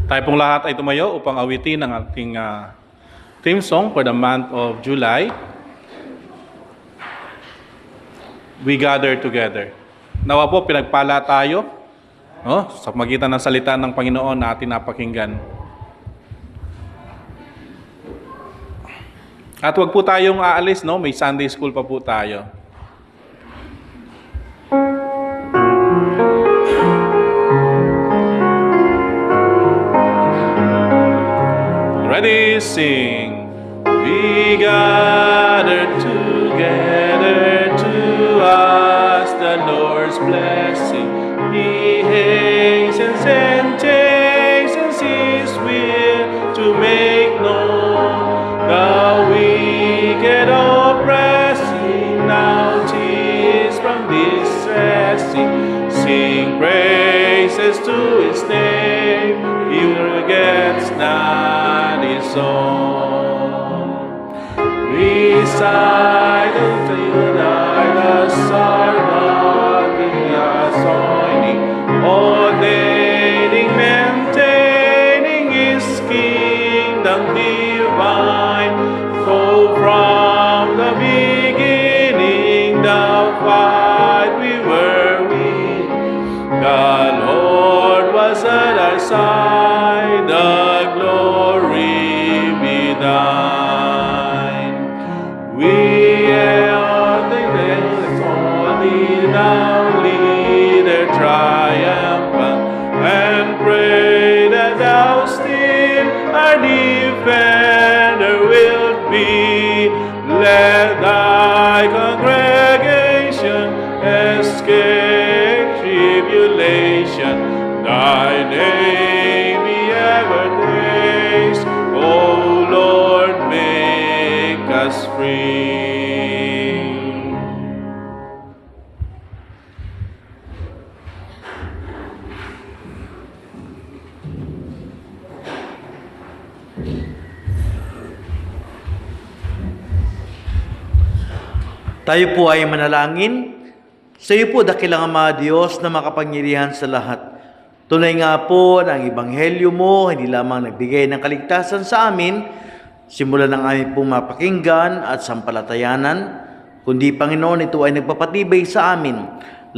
Tayo pong lahat ay tumayo upang awitin ang ating theme song for the month of July. We gather together. Nawa po, pinagpala tayo sa magitan ng salita ng Panginoon na ating napakinggan. At wag po tayong aalis, may Sunday school pa po tayo. Ready, sing. We gather together to ask the Lord's blessing. He hastens and chastens His will to make known the wicked oppressing. Now tears from distressing. Sing praises to His name. He forgets not His own. Recite until the sun rocking us joining, ordaining, maintaining His kingdom divine. So from the beginning, the fight we were with, the Lord was at our side, the glory be thine. We are the days only now leader triumphant, and pray that thou still our defender wilt be. Let thy congregation escape tribulation. Thy name be ever praised, O Lord, make us free. Tayo po ay manalangin. Sa iyo po, dakilang Ama Diyos na makapangyarihan sa lahat. Tunay nga po na ang Ebanghelyo mo hindi lamang nagbigay ng kaligtasan sa amin, simulan ng aming pong mapakinggan at sampalatayanan, kundi Panginoon, ito ay nagpapatibay sa amin,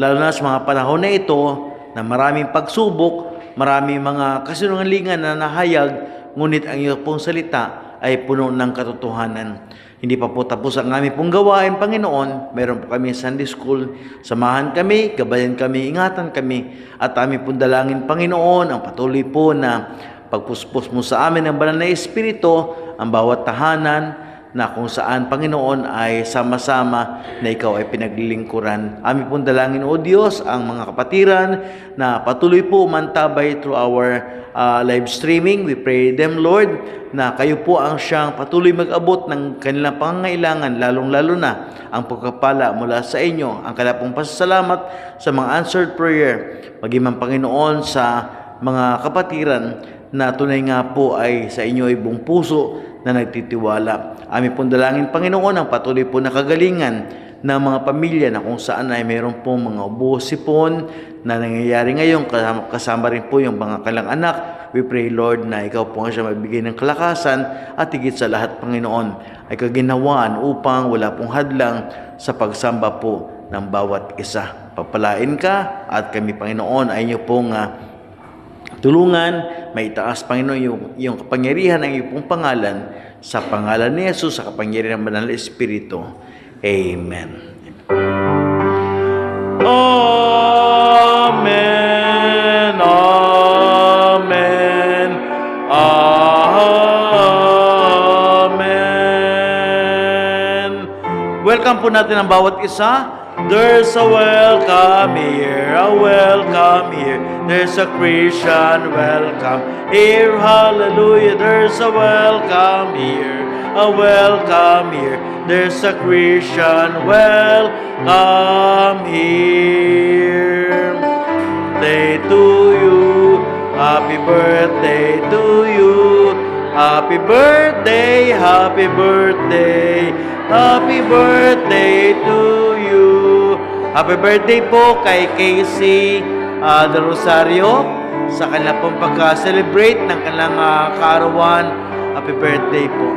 lalo na sa mga panahon na ito na maraming pagsubok, maraming mga kasinungalingan na nahayag, ngunit ang iyong pong salita ay puno ng katotohanan. Hindi pa po tapos ang aming pong gawain, Panginoon. Meron po kami Sunday School. Samahan kami, gabayan kami, ingatan kami. At aming pong dalangin, Panginoon, ang patuloy po na pagpuspos mo sa amin ng banal na Espiritu, ang bawat tahanan na kung saan, Panginoon, ay sama-sama na Ikaw ay pinaglilingkuran. Aming pong dalangin, O Diyos, ang mga kapatiran na patuloy po mantabay through our live streaming. We pray them, Lord, na kayo po ang siyang patuloy mag-abot ng kanilang pangangailangan, lalong-lalo na ang pagkapala mula sa inyo, ang kalapong pasasalamat sa mga answered prayer, maging man, Panginoon, sa mga kapatiran na tunay nga po ay sa inyo ay buong puso na nagtitiwala. Aming pong dalangin, Panginoon, ang patuloy po na kagalingan ng mga pamilya na kung saan ay mayroon pong mga ubo, sipon na nangyayari ngayon, kasama rin po yung mga kalang anak. We pray, Lord, na Ikaw po nga siya magbigay ng kalakasan at higit sa lahat, Panginoon, ay kaginawaan upang wala pong hadlang sa pagsamba po ng bawat isa. Papalain ka at kami, Panginoon, ay inyo pong tulungan, maitaas, Panginoon, yung kapangyarihan ng iyong pong pangalan, sa pangalan ni Jesus, sa kapangyarihan ng Banal na Espiritu. Amen. Amen. Amen. Amen. Welcome po natin ang bawat isa. There's a welcome here, a welcome here. There's a Christian welcome here, hallelujah. There's a welcome here, a welcome here. There's a Christian welcome here. Day to you, happy birthday to you. Happy birthday, happy birthday, happy birthday to you. Happy birthday po kay Casey de Rosario. sa kanilang pong pagka-celebrate ng kanilang kaarawan. Happy birthday po.